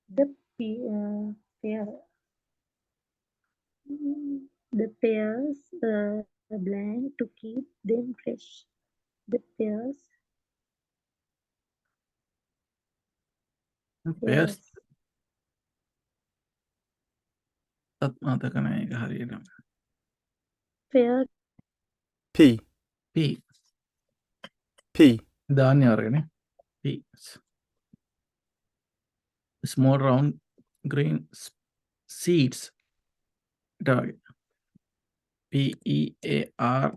The pair. The pairs blank to keep them fresh. The pairs. Pairs තත් මතක නැහැ ඒක හරියට. Pair P. P P. ධාන්‍ය වර්ගනේ. Peas. Small round green seeds. Target. PEAR.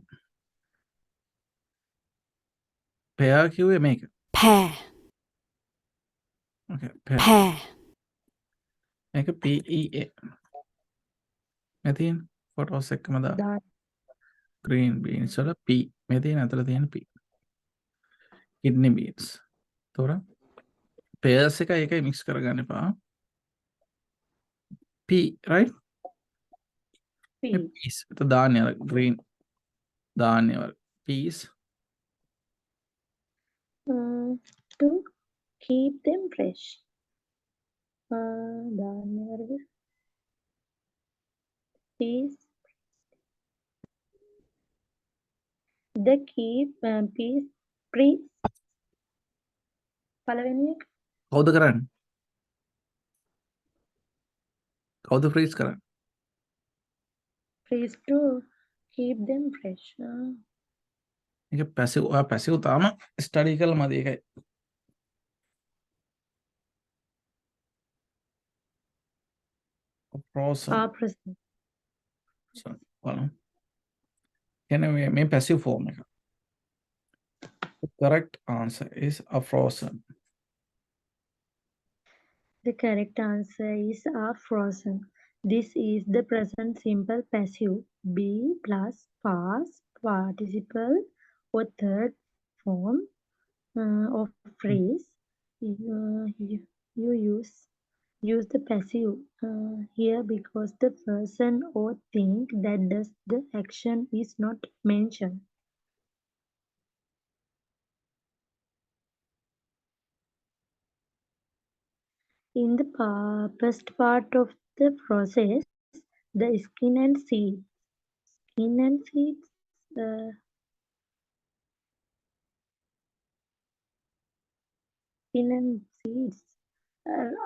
Pear කිව්වේ මේක. pear, Okay. Pear. pear, මේක PEA. මේ තියෙන ෆොටෝස් එකම දාලා. that green beans වල P. මේ තියෙන අතල තියෙන P. kidney beans. තොර pears එක ඒකයි mix කරගන්න එපා. P, right? peas. Peas. itu ධාන්‍ය වර්ග green ධාන්‍ය වර්ග. Peas. To keep them fresh. ධාන්‍ය වර්ග. Peas. The keep peas freeze. පළවෙනි එක. කවුද කරන්නේ? කවුද freeze කරන්නේ? Freeze to keep them fresh. මේක passive ඔයා passive තාම study කරලා මදි ඒකයි. Frozen. Present. So, බලමු. කියන්නේ මේ passive form එක. The correct answer is a frozen. The correct answer is are frozen. This is the present simple passive. Be plus past participle or third form of phrase. You use the passive here because the person or thing that does the action is not mentioned. In the first part of the process, the skin and seeds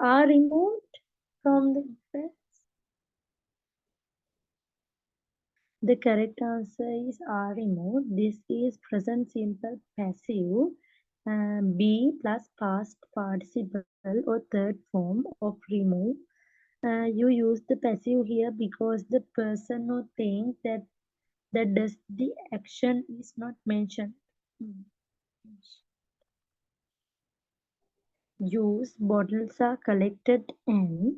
are removed from the breast. The correct answer is are removed. This is present simple passive. Be plus past participle or third form of remove. You use the passive here because the person or thing that does the action is not mentioned. Use bottles are collected and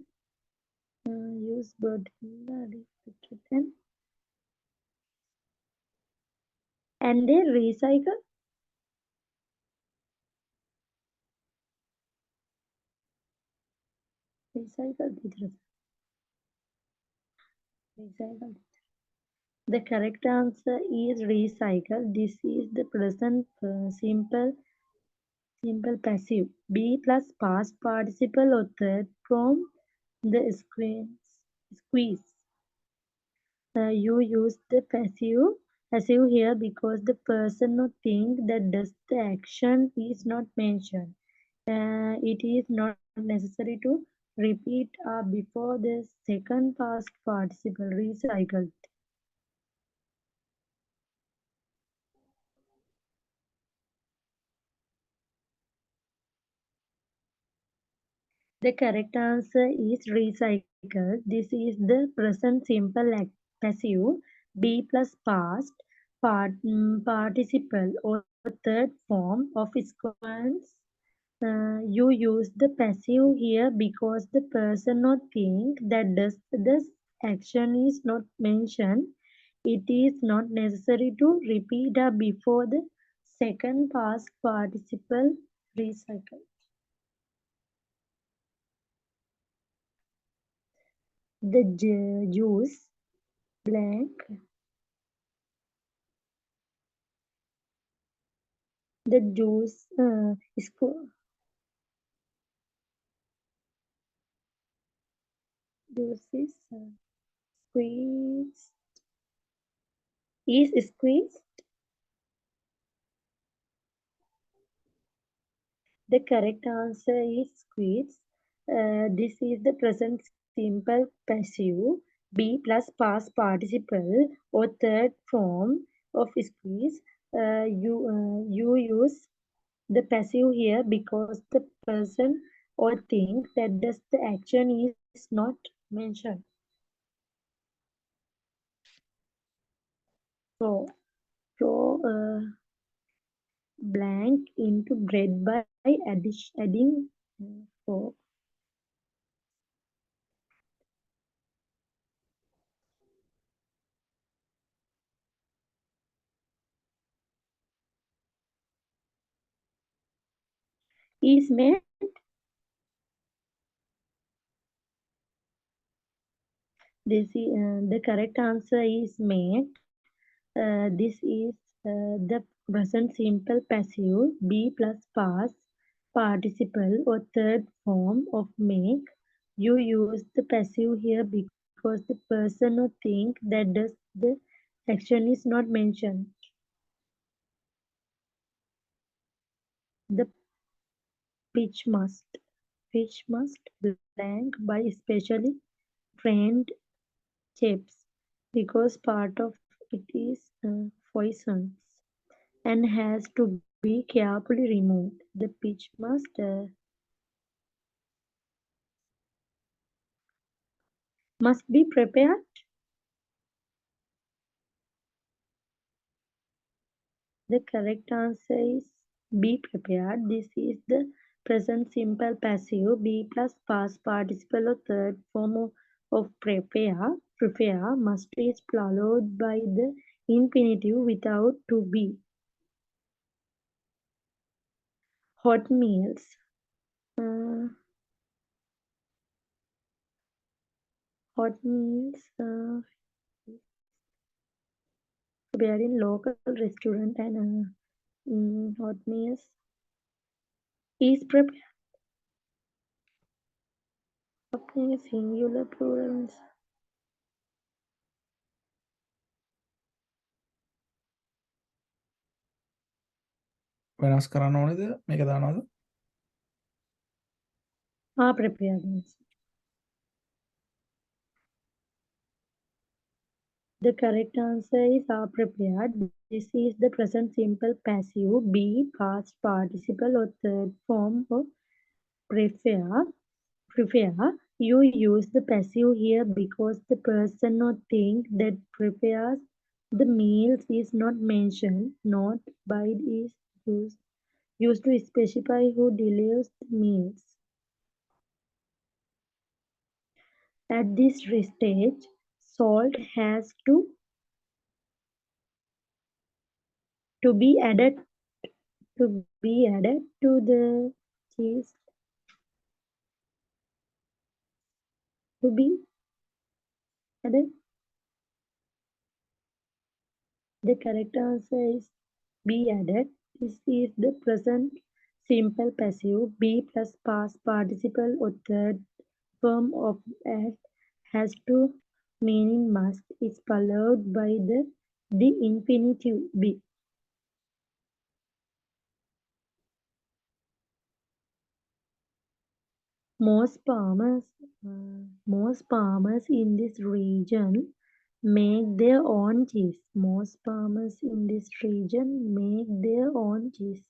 use bottles are collected and they recycle. Recycle. The correct answer is recycle. This is the present simple passive. Be plus past participle or third form the squeeze. You use the passive here because the person or thing that does the action is not mentioned. it is not necessary to repeat before the second past participle recycled. The correct answer is recycle. This is the present simple passive. Be plus past participle or third form of sequence. You use the passive here because the person or thing that does this action is not mentioned. It is not necessary to repeat before the second past participle recycle. The juice blank. The juice juice is squeezed. Is squeezed. The correct answer is squeeze. This is the present simple passive. Be plus past participle or third form of squeeze. You use the passive here because the person or thing that does the action is not mentioned. So, blank into bread by adding fork. Is made. The correct answer is made. This is the present simple passive. Be plus past participle or third form of make. You use the passive here because the person or thing that does the action is not mentioned. The pitch must blank by specially trained chefs because part of it is poisonous and has to be carefully removed. The pitch must be prepared. The correct answer is be prepared. This is the present simple passive. Be plus past participle or third form of prepare. Prepare must be followed by the infinitive without to be. Hot meals. Hot meals prepared in local restaurant and hot meals is prepared. Hot meals singular plurals. වෙනස් කරන්න ඕනේද මේක දානවද? Prepared meals. The correct answer is are prepared. This is the present simple passive. Be past participle or third form of prepare. Prepare. You use the passive here because the person or thing that prepares the meals is not mentioned. Not by is used to specify who delivers the meals. At this stage, salt has to be added to the cheese. To be added. The correct answer is be added. This is the present simple passive. Be plus past participle or third form of add has to meaning must is followed by the infinitive be. Most farmers in this region make their own cheese. Most farmers in this region make their own cheese.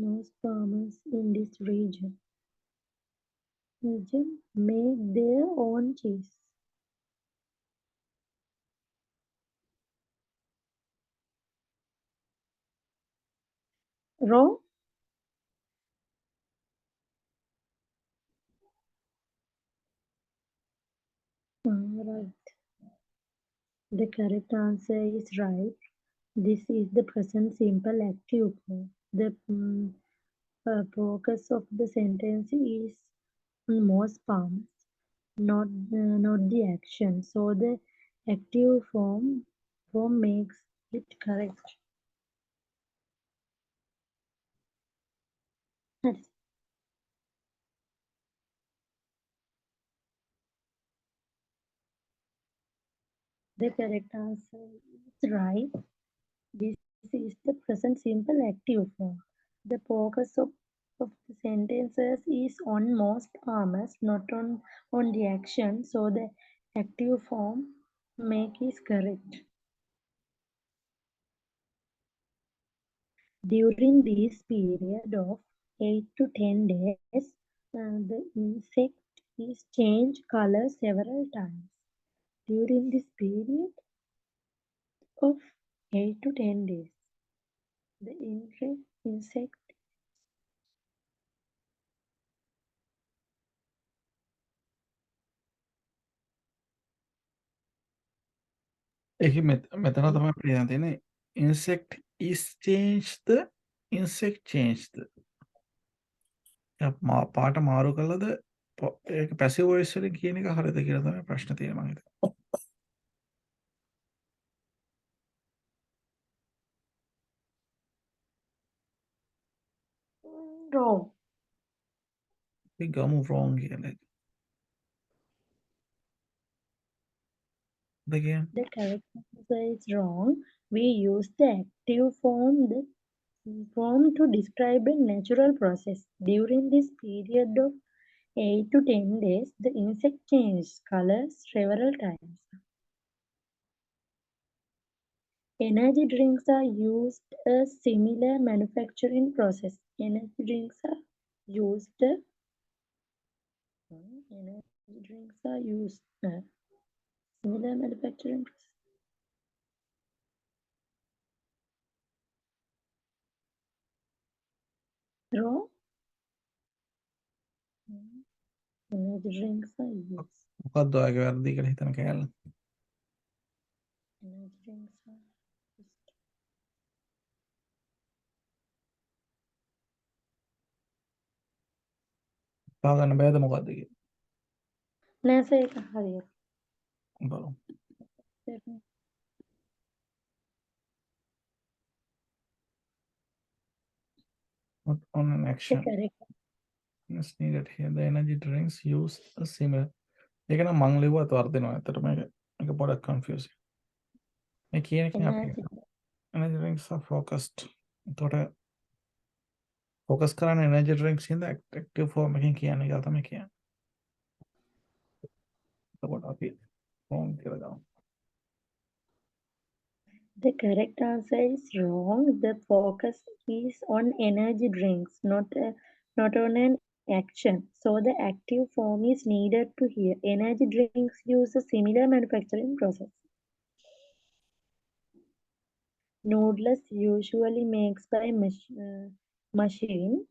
Most farmers in this region make their own cheese. Wrong? Right. The correct answer is right. This is the present simple active form. The focus of the sentence is on most farms, not the action. So the active form makes it correct. That's the correct answer is right. This is the present simple active form. The focus of the sentences is on most farmers, not on the action. So the active form make is correct. During this period of 8 to 10 days, the insect is change color several times. During this period of 8 to 10 days, the insect ඒකේ මෙතන තමයි අපිට කියන්න තියෙන්නේ insect is changed insect changed. පාට මාරු කළාද ඒක පැසිව් වොයිස් වලින් කියන එක හරියද කියලා තමයි ප්‍රශ්න තියෙන්නේ මම හිතන්නේ. wrong. අපි ගමු wrong කියලා එක. දෙකෙන් The correct answer is wrong. We use the active form to describe a natural process. During this period of 8 to 10 days, the insect changes colors several times. Energy drinks are used a similar manufacturing process. Energy drinks are used a similar manufacturing process. Wrong? Energy drinks are used. මොකක්ද ඔයගේ වැරදි කියලා හිතන කෑල්ල? Energy drinks are used. පාගන්න බෑද මොකක්ද කියලා? නෑ sir ඒක හරියට. බලමු. Not on an The action correct is needed here. The energy drinks use a similar. ඒක නම් මං ලිව්වත් වර්ධිනවා. ඇත්තට මේක පොඩක් confusing. මේ කියන එකෙන් අපි energy drinks are focused. එතකොට focus කරන්නේ energy drinks in the active form එකෙන් කියන්නේ කියලා තමයි කියන්නේ. එතකොට අපි wrong කියලා දාමු. The correct answer is wrong. The focus is on energy drinks, not on an action. So the active form is needed to hear. Energy drinks use a similar manufacturing process. Noodles usually makes by machine,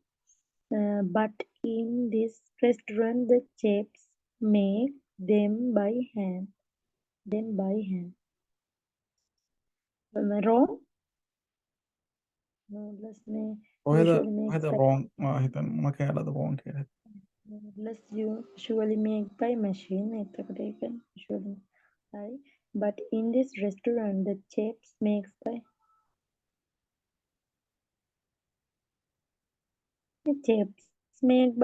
but in this restaurant the chefs make them by hand. Am I wrong? Noodles usually makes by wrong හිතන්න මොන කෑල්ලද wrong කියලා. Noodles usually made by machine. Usually, right? But in this restaurant, the chefs makes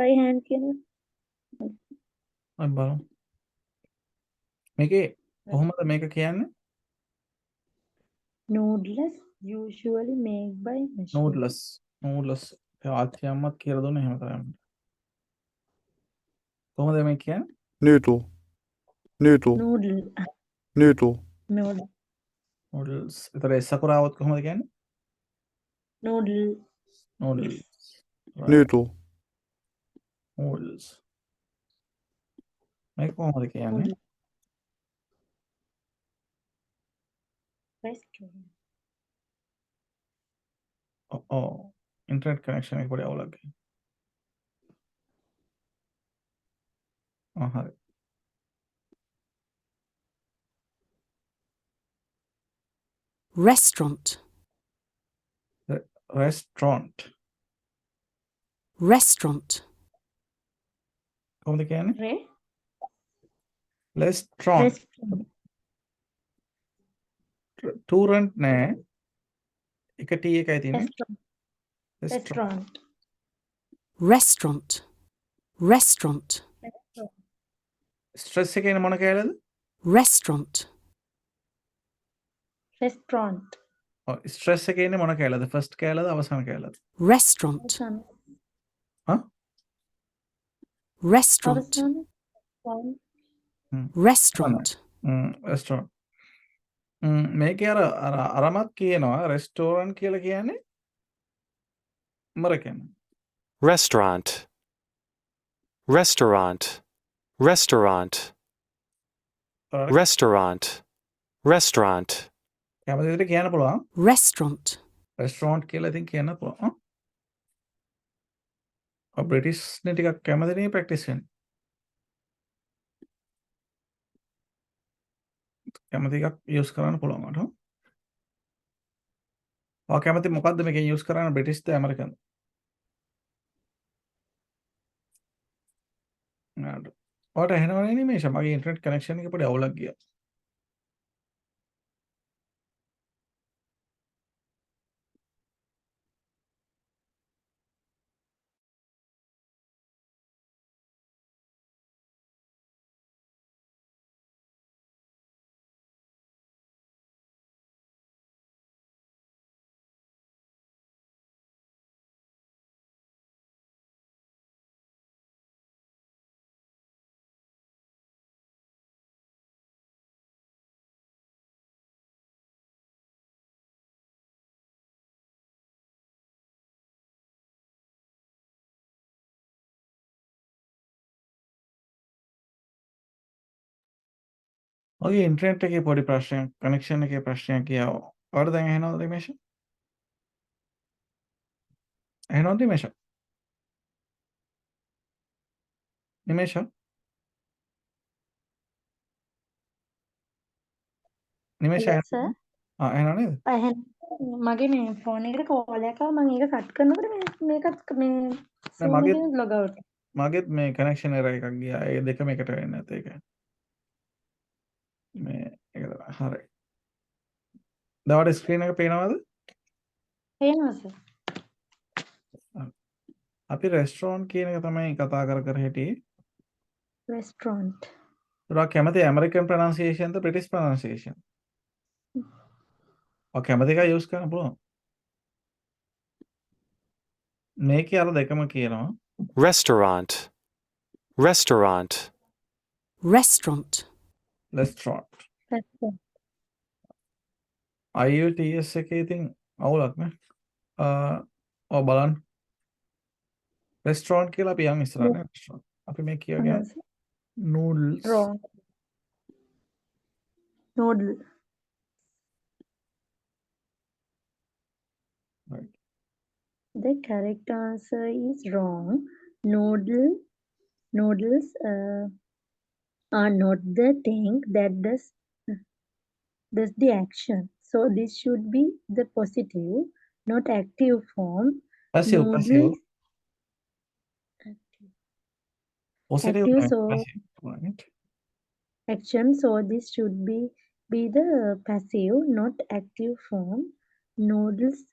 by hand. අපි බලමු. මේකේ කොහොමද මේක කියන්නේ? Noodles usually made by machine. Noodles ආච්චි අම්මත් කියලා දුන්නේ එහෙම කරන්න. කොහොමද මේ කියන්නේ? noodle, noodle, noodle, noodle, noodle, noodles. ඒතර S අකුරාවොත් කොහොමද කියන්නේ? noodle, noodles. Right. noodle, noodles. මේක කොහොමද කියන්නේ? noodle. Restaurant. ඔව්. ඉන්ටර්නෙට් කනෙක්ෂන් එක පොඩි අවුලක්. හරි. restaurant, restaurant. restaurant, කොහොමද කියන්නේ? Restaurant. restaurant. ටූරන්ට් නෑ. එක T එකයි තියෙන්නේ. Restaurant. restaurant, restaurant, ස්ට්‍රෙස් එකේ එන මොන කැලේද? restaurant, Restaurant. ඔව් ස්ට්‍රෙස් එකේ ඉන්නේ මොන කැලේද? ෆස්ට් කැලේද අවසාන කැලේද? restaurant, හා? restaurant, restaurant, restaurant. මේකේ අර අරමත් කියනවා රෙස්ටෝරන්ට් කියලා කියන්නේ අමරිකන්. Restaurant. Restaurant. Restaurant. Restaurant. Restaurant. කැමති විදිහට කියන්න පුළුවන්. restaurant, රෙස්ටෝරන්ට් කියලා ඉතින් කියන්න පුළුවන්. බ්‍රිටිෂ් නේ ටිකක් කැමති නේ ප්‍රැක්ටිස් වෙන්න. කැමති එකක් යූස් කරන්න පුළුවන් මට. ඔය කැමති මොකද්ද මේකෙන් යූස් කරන්න බ්‍රිටිෂ්ද ඇමරිකන්ද? නේද? ඔයාලට ඇහෙනවනේ නිමේෂ මගේ ඉන්ටර්නෙට් කනෙක්ෂන් එක පොඩි අවුලක් ගියා. ඔගේ ඉන්ටර්නෙට් එකේ පොඩි ප්‍රශ්නයක් කනෙක්ෂන් එකේ ප්‍රශ්නයක් ගියා. ඔයාලට දැන් ඇහෙනවද නිමේෂ? ඇහෙනවද නිමේෂ? නිමේෂ? නිමේෂ Yes, sir. ඇහෙනව නේද? මගේ මේ ෆෝන් එකට කෝල් එකක් ආවා මම ඒක කට් කරනකොට මේකත් මේ නෑ Zoom එකෙන් log out. මගෙත් මේ කනෙක්ෂන් එරර් එකක් ගියා. ඒ දෙකම එකට වෙන්නේ නැත් ඒක. මේ ඒක තමයි. හරි. දවඩ ස්ක්‍රීන් එක පේනවද? පේනවා sir. අපි රෙස්ටෝරන්ට් කියන එක තමයි කතා කර හිටියේ. Restaurant. ඔයා කැමති ඇමරිකන් ප්‍රොනන්සියේෂන් ද බ්‍රිටිෂ් ප්‍රොනන්සියේෂන්? ඔය කැමති එක යූස් කරන්න පුළුවන්. මේකේ අර දෙකම කියනවා. Restaurant. Restaurant. restaurant, restaurant. Restaurant. IELTS එකේ ඉතින් අවුලක් නේ. ඔව් බලන්න. රෙස්ටෝරන්ට් කියලා අපි යන් ඉස්සරහනේ රෙස්ටෝරන්ට්. අපි මේ කියවගෙන noodles. Wrong. Noodle. Right. The correct answer is wrong. Noodles are not the thing that does the action. So this should be the positive, not active form. Passive. Noodles. Positive. Active, so passive. Right. action. So this should be the passive, not active form. Noodles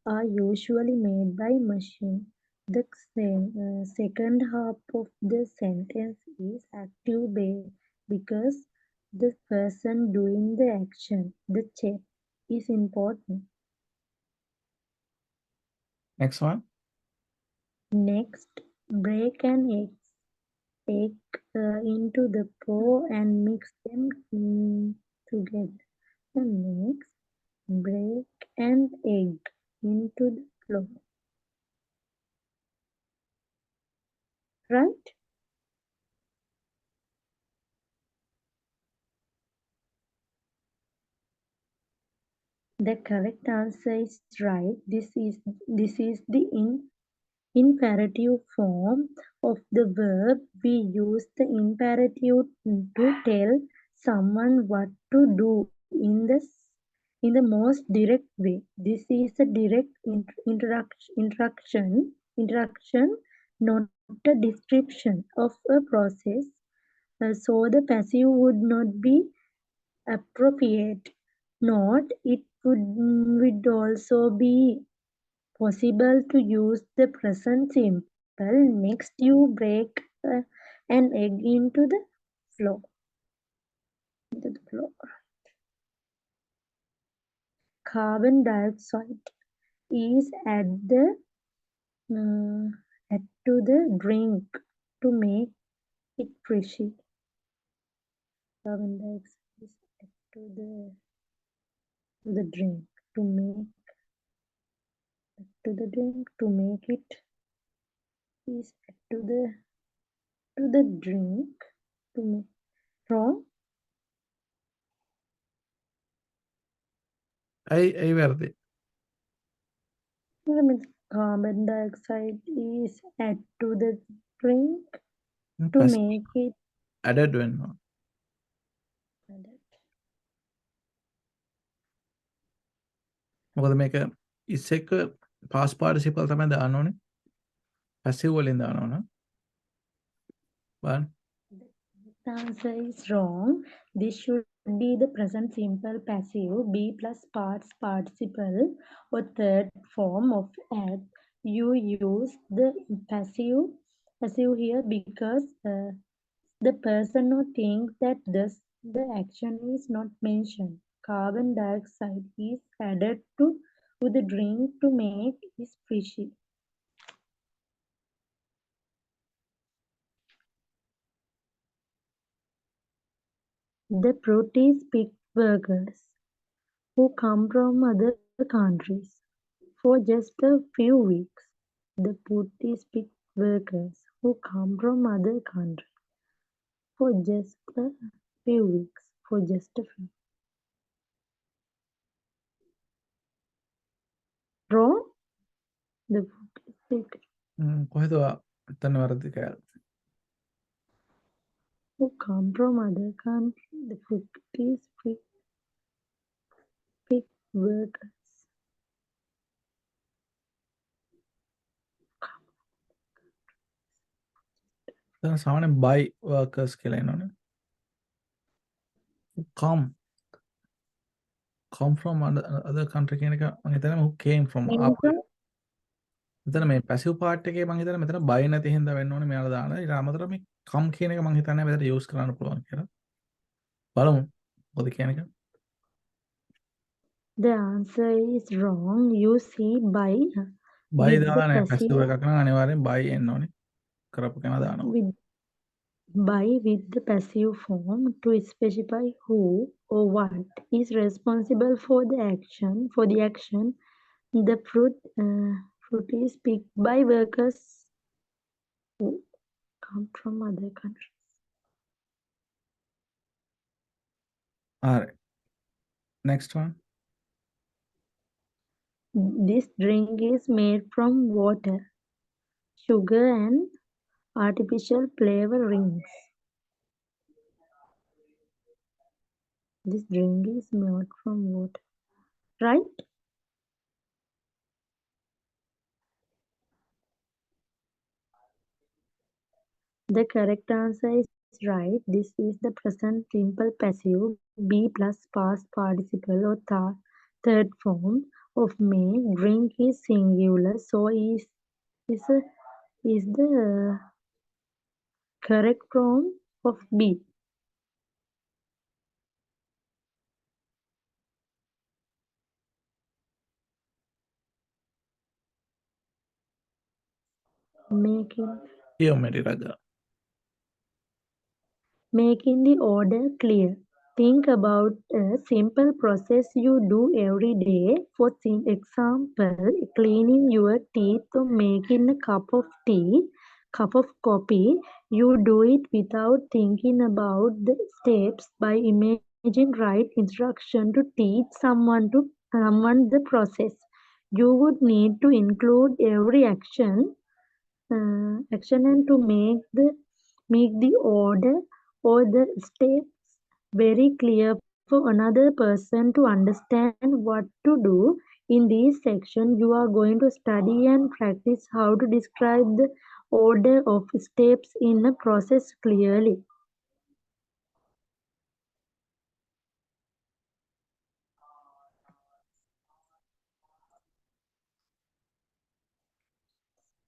are usually made by machine. The second half of the sentence is active because the person doing the action, the chef, is important. Next one. Next, break an egg into the pot and mix them together. Next, break an egg into the flour. Right? The correct answer is right. This is the imperative form of the verb. We use the imperative to tell someone what to do in the most direct way. This is a direct interaction, not a description of a process. So the passive would not be appropriate. Note, it would also be possible to use the present simple. Next, you break an egg into the flour. Carbon dioxide is add to the drink to make it frisky. Carbon dioxide is add to the drink to make it is add to the drink to make wrong. I වැරදි. Carbon dioxide is add to the drink to Passive make it added වෙන්න ඕන. මොකද මේක is එක past participle තමයි දාන්න ඕනේ. passive වලින් දාන්න ඕන. බලන්න. The answer is wrong. This should be the present simple passive, be plus past participle or third form of add. You use the passive here because the person or thinks that thus the action is not mentioned. Carbon dioxide is added to the drink to make it frisky. The fruit is picked workers who come from other countries for just a few weeks. The fruit is picked workers who come from other countries for just a few weeks. For just a few. Wrong? The fruit is picked. කොහෙද එතන වැරදි කෑල්ල. Who come from other countries. The fruit is picked workers. එතන සාමාන්‍යයෙන් by workers කියලා එනවනේ. come from other country කියන එක මම හිතන්නේ who came from මෙතන මේ passive part එකේ මම හිතන්නේ මෙතන by නැති හින්දා වෙන්න ඕනේ මෙයාලා දාන. ඊට අමතරව මේ come කියන එක මම හිතන්නේ මෙතන use කරන්න පුළුවන් කියලා. බලමු. මොකද කියන එක. The answer is wrong. You see by by with the දාලා නැහැ. passive passive එකක් නම් අනිවාර්යෙන් by එන්න ඕනේ. කරපු කෙනා දානවා. with the passive form to specify who or what is responsible for the action. The fruit is picked by workers who come from other countries. All right. Next one. This drink is made from water, sugar and artificial flavorings. This drink is made from water. Right? The correct answer is right. This is the present simple passive be plus past participle or third form of may. Drink is singular, so is the correct form of be. කියවමටි රජා. Making the order clear. Think about a simple process you do every day. For example, cleaning your teeth or making a cup of tea, cup of coffee. You do it without thinking about the steps by imagine right instruction to teach someone the process. You would need to include every action and to make the order or the steps very clear for another person to understand what to do. In this section, you are going to study and practice how to describe the order of steps in a process clearly.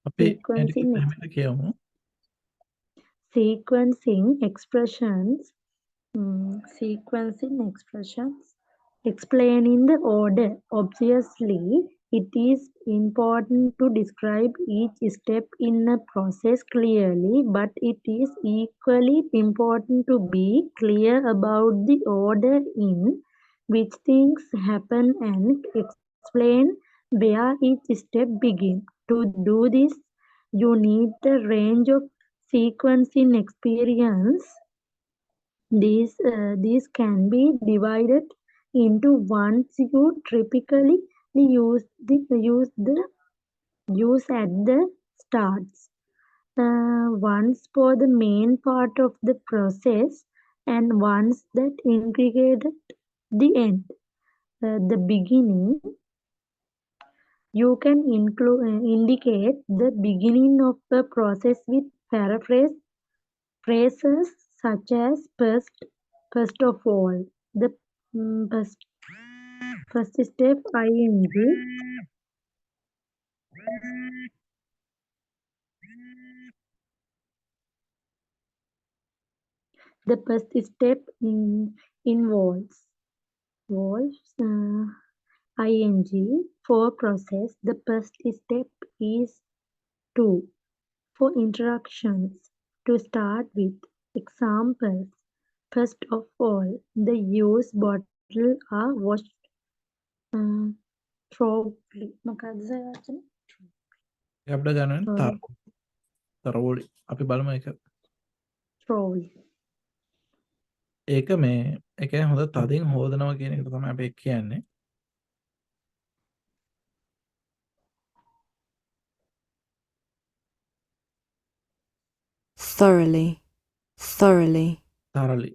අපි Sequencing, හැමට කියවමු. sequencing expressions. Sequencing expressions. Explaining the order. Obviously, it is important to describe each step in a process clearly, but it is equally important to be clear about the order in which things happen and explain where each step begins. To do this, you need a range of sequencing experience. These can be divided into ones you typically use at the starts, ones for the main part of the process, and ones that indicate the end. The beginning, you can indicate the beginning of the process with phrases such as first of all, the first step ing, the first step involves ing for process. The first step is to. For introductions, to start with examples. First of all, the used bottle are washed thoroughly. මොකක්ද වචනේ? අපිට ගන්න තරවෝලි. අපි බලමු එක. Thoroughly. ඒක මේ එක හොඳ තදින් හෝදනවා කියන එක තමයි අපි කියන්නේ. thoroughly, thoroughly, thoroughly,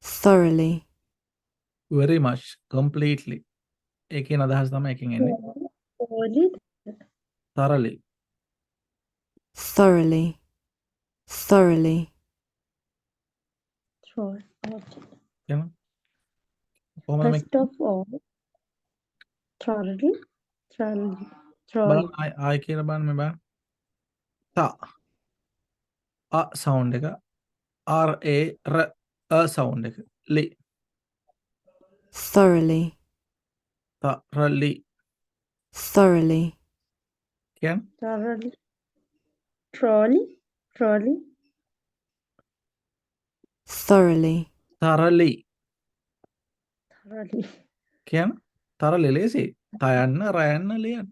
thoroughly, very much, completely. ඒකේ අදහස් තමයි එකෙන් එන්නේ. Thoroughly. thoroughly, thoroughly, thoroughly, කියන කොහොමද මේක First of all, thoroughly. බලන්න ආයි කියලා බලන්න මේ බලන්න. තා අ සවුන්ඩ් එක R A R a sound එක ලි thoroughly, thoroughly thoroughly, කියන Thoroughly. Trolley. thoroughly, thoroughly Thoroughly. කියන thoroughly ලේසි. තයන්න රයන්න ලියන්න.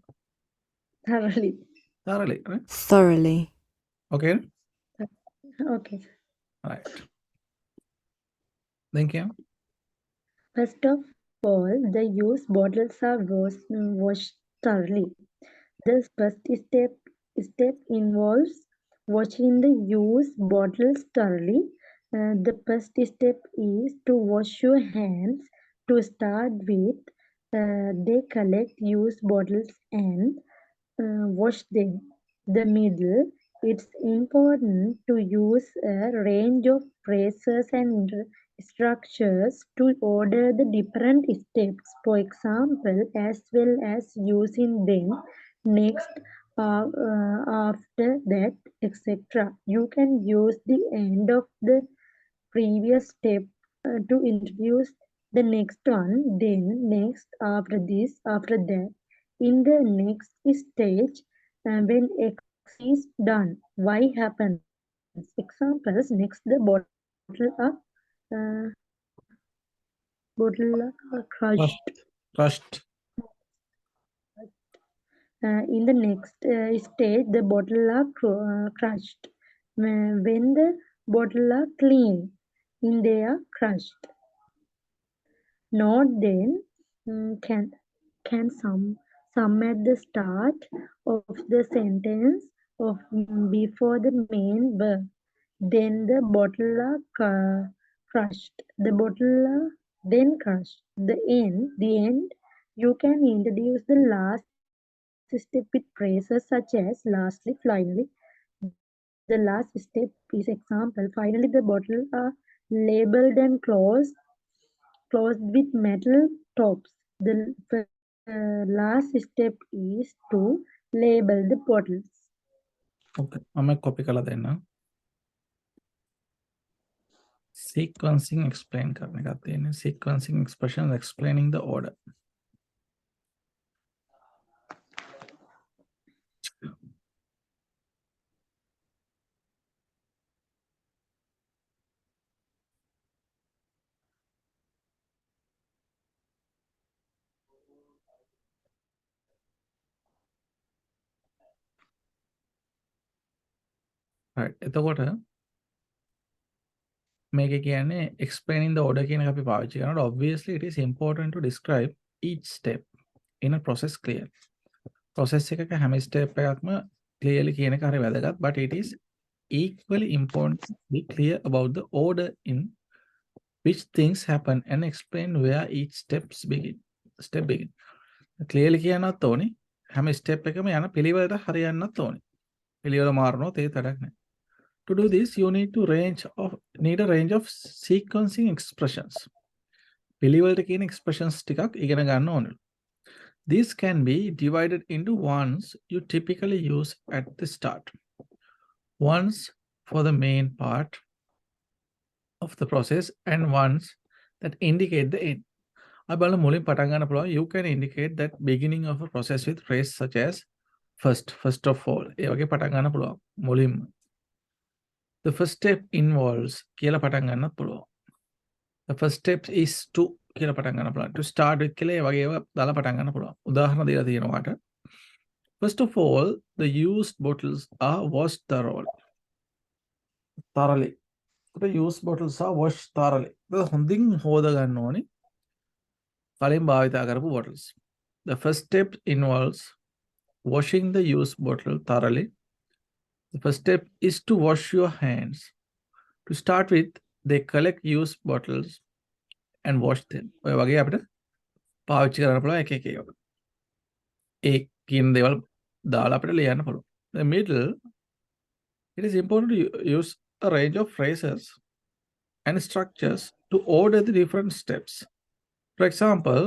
Thoroughly. thoroughly right? thoroughly, okay Okay. right thank you. First of all, the used bottles are washed thoroughly. The first step involves washing the used bottles thoroughly. The first step is to wash your hands. To start with, they collect used bottles and wash them. The middle, it's important to use a range of phrases and structures to order the different steps. For example, as well as using them next, after that, etc. You can use the end of the previous step to introduce the next one, then next, after this, after that. In the next stage, when is done. Why happens? Examples: next the uh, bottle are Trust. crushed. Trust. In the next stage, the bottle are crushed. When the bottle are clean, in they are crushed. Note then can some at the start of the sentence of before the main verb. Then the bottle are crushed. The bottle are then crushed. The end. You can introduce the last step with phrases such as lastly, finally. The last step is example. Finally, the bottle are labeled and closed with metal tops. The last step is to label the bottles. Okay. I'm copy කළා දෙන්න. Sequencing explain කරන එකක් තියෙනවා. Sequencing expressions explaining the order. Right. එතකොට මේක කියන්නේ explaining the order කියන එක අපි පාවිච්චි කරනකොට obviously it is important to describe each step in a process clear. Process එකක හැම step එකක්ම clearly කියන එක හරිය වැදගත්, but it is equally important to be clear about the order in which things happen and explain where each step begin. Clearly කියන්නත් ඕනේ. හැම step එකම යන පිළිවෙලට හරියන්නත් ඕනේ. පිළිවෙල මාරුනොත් ඒක වැඩක් නැහැ. To do this, you need a range of sequencing expressions. පිළිවෙලට කියන expressions ටිකක් ඉගෙන ගන්න ඕනේ. These can be divided into ones you typically use at the start. Ones for the main part of the process and ones that indicate the end. බලන්න මුලින් පටන් ගන්න පුළුවන්. You can indicate that beginning of a process with phrase such as first of all. ඒ වගේ පටන් ගන්න පුළුවන් මුලින්ම. The first step involves කියලා පටන් ගන්නත් පුළුවන්. The first step is to කියලා පටන් ගන්න පුළුවන්. To start with කියලා ඒ වගේ ඒවා දාලා පටන් ගන්න පුළුවන්. උදාහරණ දීලා තියෙනවාට. First of all, the used bottles are washed thoroughly. The used bottles are washed thoroughly. The හොඳින් හොද ගන්න ඕනේ. කලින් භාවිතා කරපු bottles. The first step involves washing the used bottle thoroughly. The first step is to wash your hands. To start with, they collect used bottles and wash them. ඔය වගේ අපිට පාවිච්චි කරන්න පුළුවන් එක එක ඒවා. ඒ කියන දේවල් දාලා අපිට ලියන්න පුළුවන්. The middle, it is important to use a range of phrases and structures to order the different steps. For example,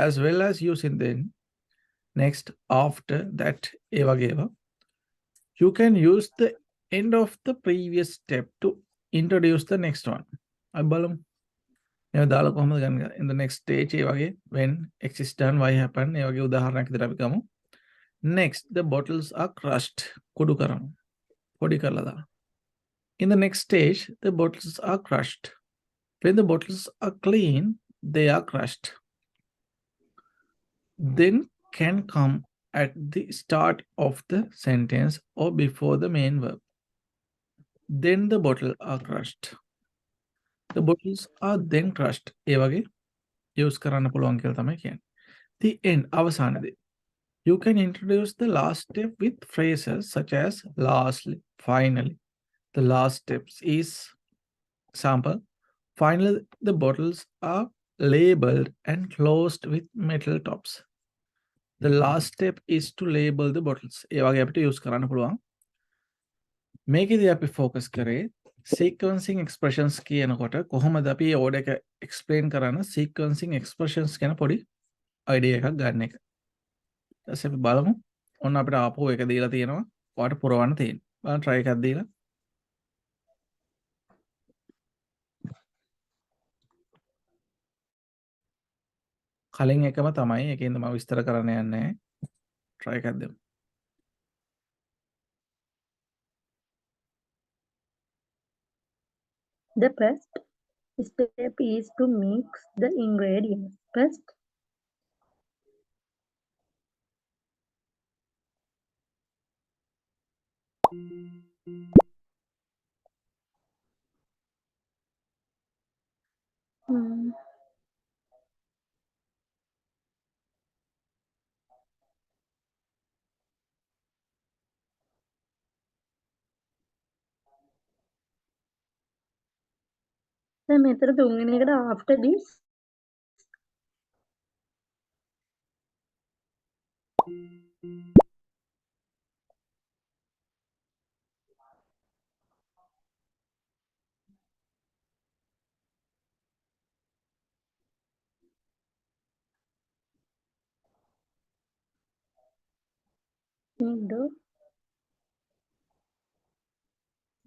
as well as using then, next, after, that, ඒ වගේ ඒවා. You can use the end of the previous step to introduce the next one. අපි බලමු. එහෙනම් දාලා කොහොමද ගන්න? In the next stage ඒ වගේ when X is done Y happen ඒ වගේ උදාහරණයක් විදිහට අපි ගමු. Next, the bottles are crushed. කුඩු කරමු. පොඩි කරලා දාන්න. In the next stage, the bottles are crushed. When the bottles are clean, they are crushed. Then can come at the start of the sentence or before the main verb. Then the bottles are crushed. The bottles are then crushed. ඒ වගේ use කරන්න පුළුවන් කියලා තමයි කියන්නේ. The end, අවසානයේදී. You can introduce the last step with phrases such as lastly, finally. The last steps is example. Finally, the bottles are labeled and closed with metal tops. The last step is to label the bottles. ඒ වගේ අපිට use කරන්න පුළුවන්. මේකෙදී අපි focus කරේ sequencing expressions කියනකොට කොහොමද අපි order එක explain කරන sequencing expressions ගැන පොඩි idea එකක් ගන්න එක. ඊට අපි බලමු. ඔන්න අපිට ආපහු එක දීලා තියෙනවා. ඔයාලට පුරවන්න තියෙනවා. බලන්න try එකක් දීලා. කලින් එකම තමයි. ඒකෙන්ද මම විස්තර කරන්න යන්නේ නැහැ. try එකක් දෙමු. The first step is to mix the ingredients. First, the method after this.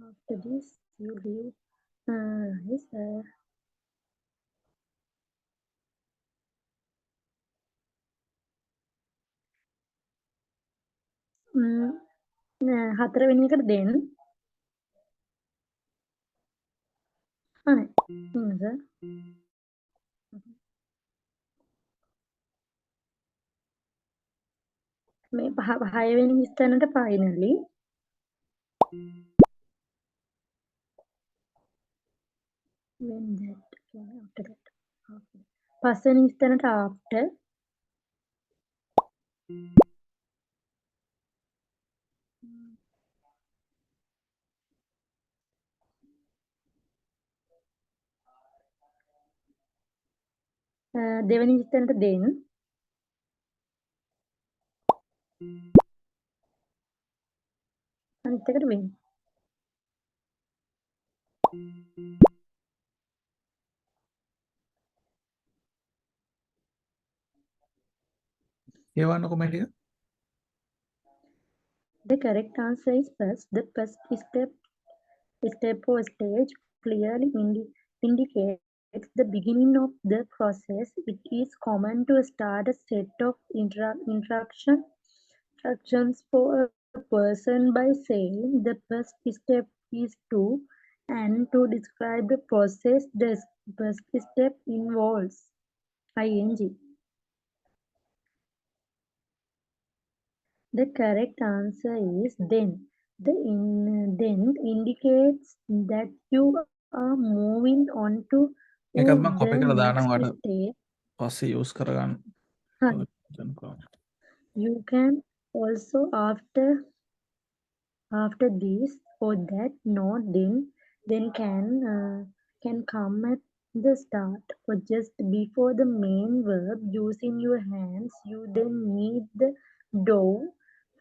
After this, you leave rice. හතරවෙනි එකට then sir. මේ හයවෙනි ස්ථානට finally when that after that පස්වෙනි ස්ථානට after දෙවෙනි ස්ථානට then අනිත් එකට when. කියවන්නකො මැටික. The correct answer is first. The first step or stage clearly indicates the beginning of the process. It is common to start a set of instructions for a person by saying the first step is to, and to describe the process the first step involves ing. The correct answer is then. Then indicates that you are moving on to මේකත් මම the copy කරලා දානවා next ඔයාලට step. පස්සේ use කරගන්න. You can also after this or that, not then can come at the start or just before the main verb using your hands. You then knead the dough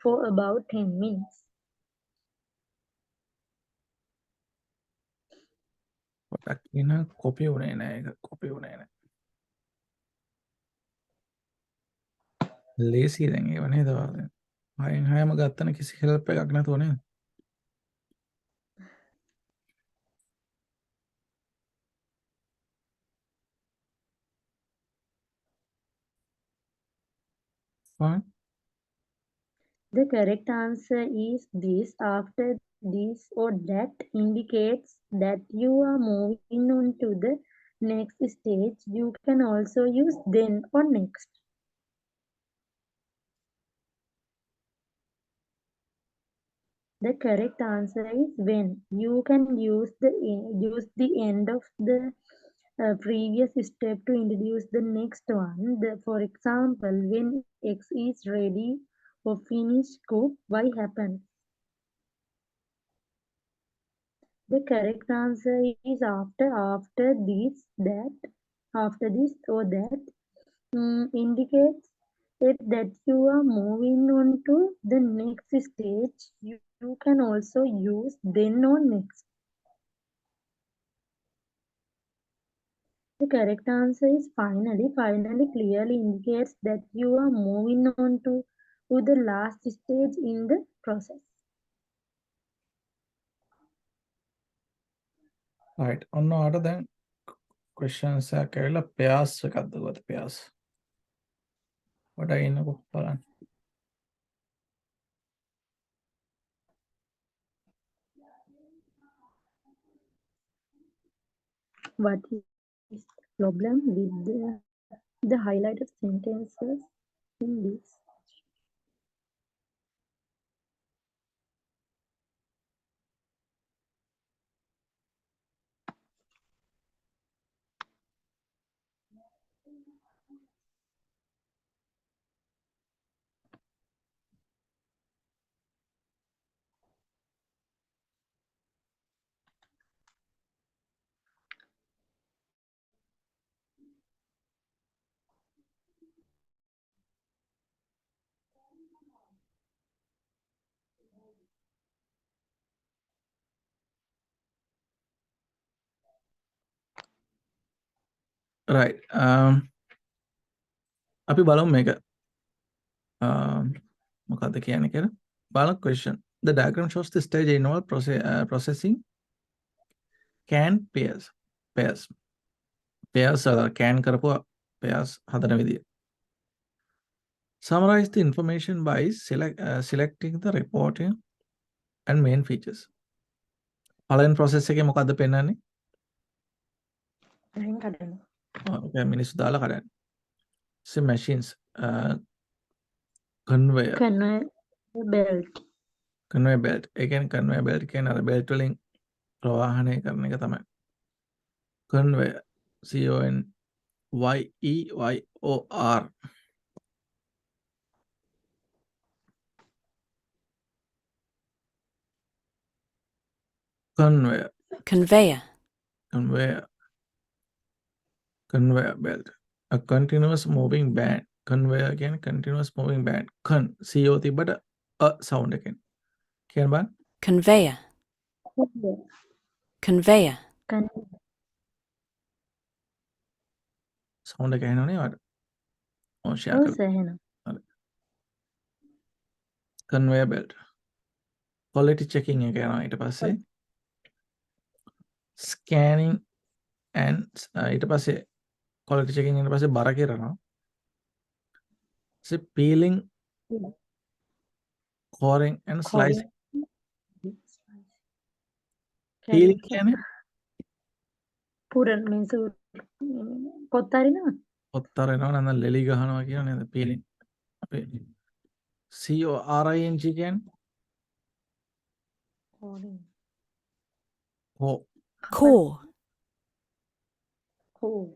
for about 10 minutes. පොඩක් ඉන copy වුණේ නෑ ඒක copy වුණේ නෑ. ලේසි දැන් ඒව නේද වාගේ. හයෙන් හයම ගත්තන කිසි හෙල්ප් එකක් නැතුව නේද? Fine. The correct answer is this. After this or that indicates that you are moving on to the next stage. You can also use then or next. The correct answer is when. You can use the end of the previous step to introduce the next one. For example, when X is ready or finished cook, Y happens. The correct answer is after this or that indicates that you are moving on to the next stage. You can also use then or next. The correct answer is finally. Finally clearly indicates that you are moving on to the last stage in the process. Right. ඔන්න ඔයාලට දැන් questions එකක් ඇවිල්ලා pairs එකක්ද ගොත pairs. ඔයාලට ඉන්නකො බලන්න. What is the problem with the highlighted sentences in this? right. අපි බලමු මේක. මොකක්ද කියන්නේ කියලා. බලමු question. The diagram shows the stage involved processing can pairs. Pairs can කරපුවා pairs හදන විදිය. Summarize the information by selecting the reporting and main features. පළවෙනි process එකේ මොකද්ද පෙන්වන්නේ? එහෙන් කඩනවා. ඔය මිනිස්සු දාලා කඩන්නේ. So machines conveyor belt. conveyor belt. ඒ කියන්නේ conveyor belt කියන්නේ අර belt වලින් ප්‍රවාහනය කරන එක තමයි. Conveyor CONVEYOR. Conveyor. Conveyor. Conveyor belt. A continuous moving band. Conveyor again, continuous moving band. CO තිබ්බට a sound එකෙන්. කියන්න බලන්න. Conveyor. Conveyor. sound එක ඇහෙනවනේ ඔයාලට. ඔව් share ඔව් කරලා. සර් එහෙනම්. Conveyor belt. Quality checking එක යනවා ඊට පස්සේ. Scanning and ඊට පස්සේ quality checking ඊට පස්සේ බර කරනවා. So peeling, coring and slicing. Peeling කියන්නේ පුරන් මේසු පොත් අරිනවා. ඔත්තර එනවා නැත්නම් ලෙලි ගහනවා කියන නේද peeling. අපේ CORING කියන්නේ Core.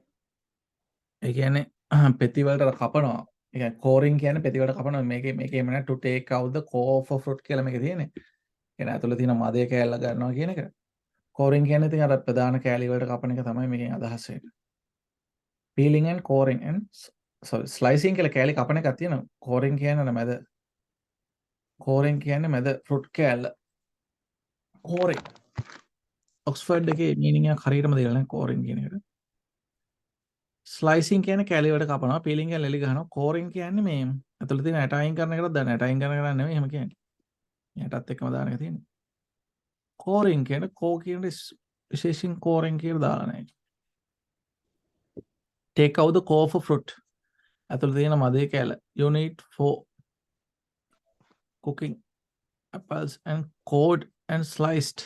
ඒ කියන්නේ පෙති වලට කපනවා. ඒ කියන්නේ coring කියන්නේ පෙති වලට කපනවා. මේකේ එම to take out the core of a fruit කියලා මේකේ තියෙන්නේ. කියන්නේ ඇතුළේ තියෙන මදේ කෑල්ල ගන්නවා කියන එක. coring කියන්නේ ඉතින් අර ප්‍රධාන කෑලි වලට කපන එක තමයි මේකෙන් අදහස් වෙන්නේ. peeling and coring and slicing කියලා කෑලි කපන එකක් තියෙනවා. coring කියන්නේ මැද. coring කියන්නේ මැද fruit කෑල්ල. coring. ඔක්ස්ෆර්ඩ් එකේ meaning එක හරියටම දෙලා නැහැ coring කියන එකට. ස්ලයිසිං කියන්නේ කැලි වලට කපනවා, පීලිං කියන්නේ ලෙලි ගහනවා, කෝරින් කියන්නේ මේ ඇතුළේ තියෙන ඇට අයින් කරන එකටත් දාන ඇට අයින් කරන එක නෙමෙයි එහෙම කියන්නේ. ඇටත් එක්කම දාන එක තියෙන්නේ. කෝරින් කියන්නේ කෝ කියන විශේෂයෙන් කෝරින් කියලා දාලා නැහැ. Take out the core of a fruit. ඇතුළේ තියෙන මදේ කැල. You need for cooking apples and cored and sliced.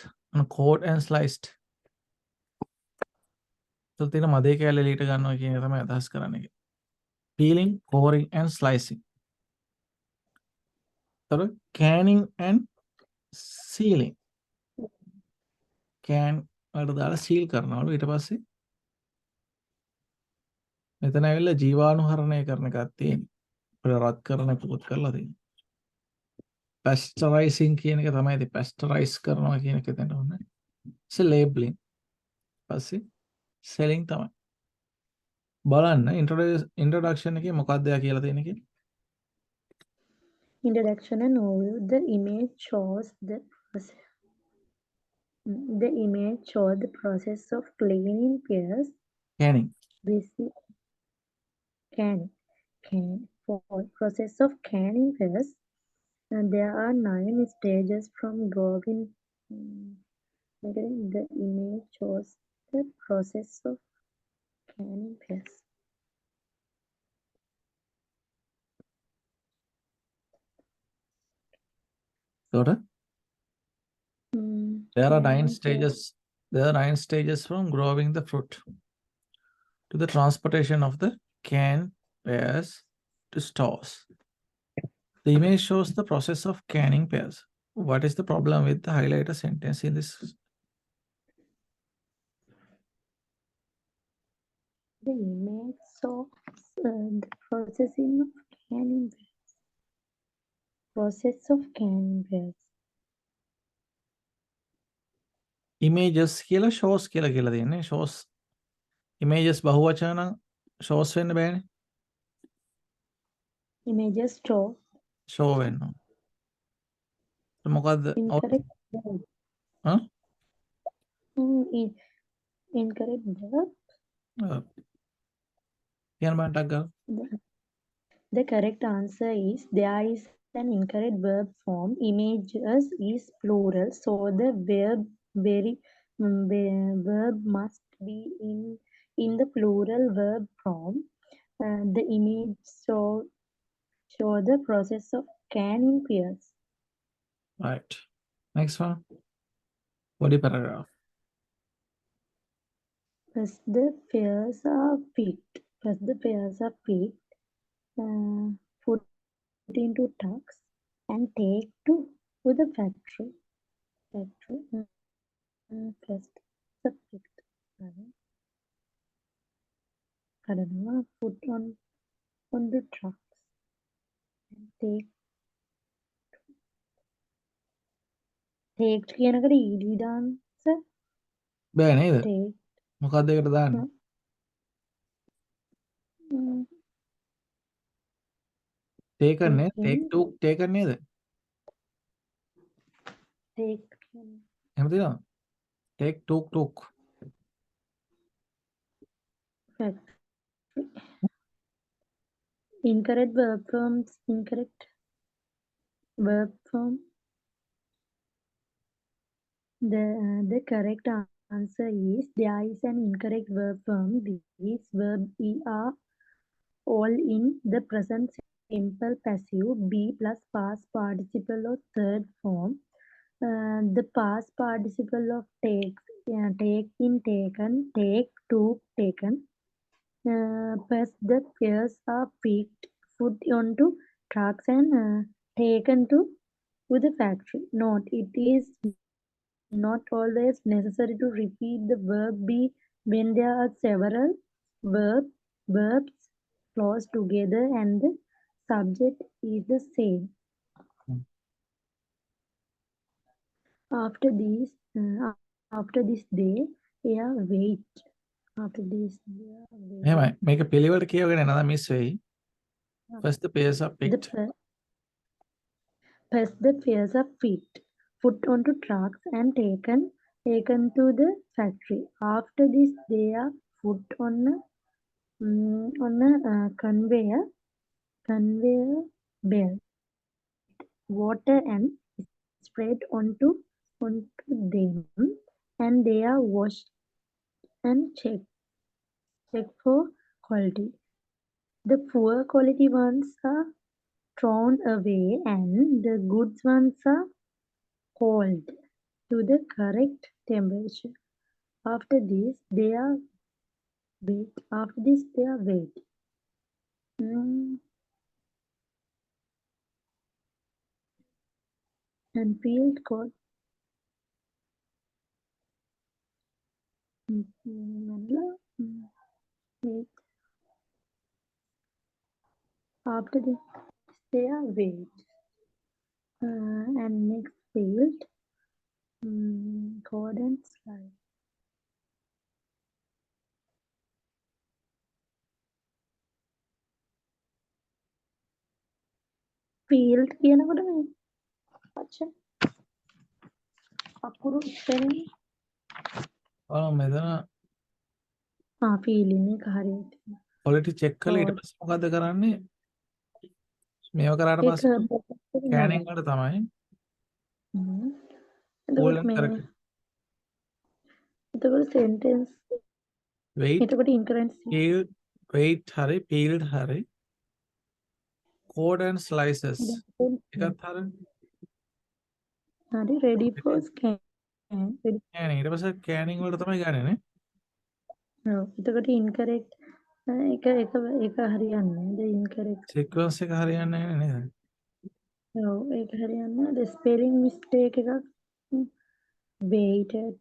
Cored and sliced. ඇතුළේ තියෙන මදේ කැල එළියට ගන්නවා කියන එක තමයි අදහස් කරන්නේ. Peeling, coring and slicing. Canning and sealing. can වලට දාලා seal කරනවලු ඊට පස්සේ මෙතන ඇවිල්ලා ජීවාණුහරණය කරන එකක් තියෙනවා. අපිට රත් කරන පුත් කරලා තියෙනවා. pasteurizing කියන එක තමයි ඉතින් pasteurize කරනවා කියන එක එතනට ඕනේ. labeling. පස්සේ selling තමයි. බලන්න introduction එකේ මොකක්ද කියලා තියෙන කියලා. Introduction and overview. The image shows the process of cleaning pears. Canning. Process of canning pears. And there are 9 stages from growing. The image shows the process of canning pears. There are 9 stages There are 9 stages from growing the fruit to the transportation of the canned pears to stores. The image shows the process of canning pears. What is the problem with the highlighter sentence in this? The image shows the processing of canning pears. Process of canning pears. Images කියලා shows කියලා තියෙන්නේ. shows images බහුවචන නම් shows වෙන්න බෑනේ. Images show වෙන්න. මොකද්ද? incorrect verb. Huh? Incorrect verb. කියන්න බෑන්ටක් ගාලා. The correct answer is there is an incorrect verb form. Images is plural, so the verb must be in the plural verb form. The image show the process of canning pears. Right. Next one. Body paragraph. First the pears are picked. Put into tubs and take to the factory. First the picked. Put on the trucks and take කියනකට ed dance බෑ නේද? take මොකක්ද ඒකට දාන්නේ? taken නේද? taken නේද? take එහෙම තියෙනවා. take took. incorrect verb forms. Incorrect verb form. The correct answer is there is an incorrect verb form. These verbs are all in the present simple passive be plus past participle of third form. The past participle of takes, taken, take, took, taken. Plus the pears are picked, put onto trucks and taken to the factory. Note, it is not always necessary to repeat the verb be when there are several verbs close together and the subject is the same. After this day, air wait. After this, එහෙමයි. මේක පිළිවෙලට කියවගෙන යනවා miss වෙයි. First the pears are picked. First the pears are picked, put onto trucks and taken to the factory. After this, they are put on a conveyor belt. Water and spread onto them, and they are washed and checked for quality. The poor quality ones are thrown away and the good ones are cooled to the correct temperature. After this, they are wet. And peeled cotton. Wait. After this, they are weighed. And next peeled, cord and slice. Peeled කියනකොට මේ අච්චා අකුරු spelling මෙතන peeling එක හරියට quality check කළා ඊට පස්සේ මොකද්ද කරන්නේ? මේව කරාට පස්සේ scanning වලට තමයි එතකොට sentence wait එතකොට incorrect wait හරි peeled හරි cord and slices එකත් හරි ready for scan කෑනින් ඊට පස්සේ කෑනින් වලට තමයි ගන්නේ නේ. එතකොට incorrect එක හරියන්නේ නැහැ. incorrect. සීක්වන්ස් එක හරියන්නේ නැහැ නේද? ඔව් ඒක හරියන්නේ නැහැ. spelling mistake එකක් waited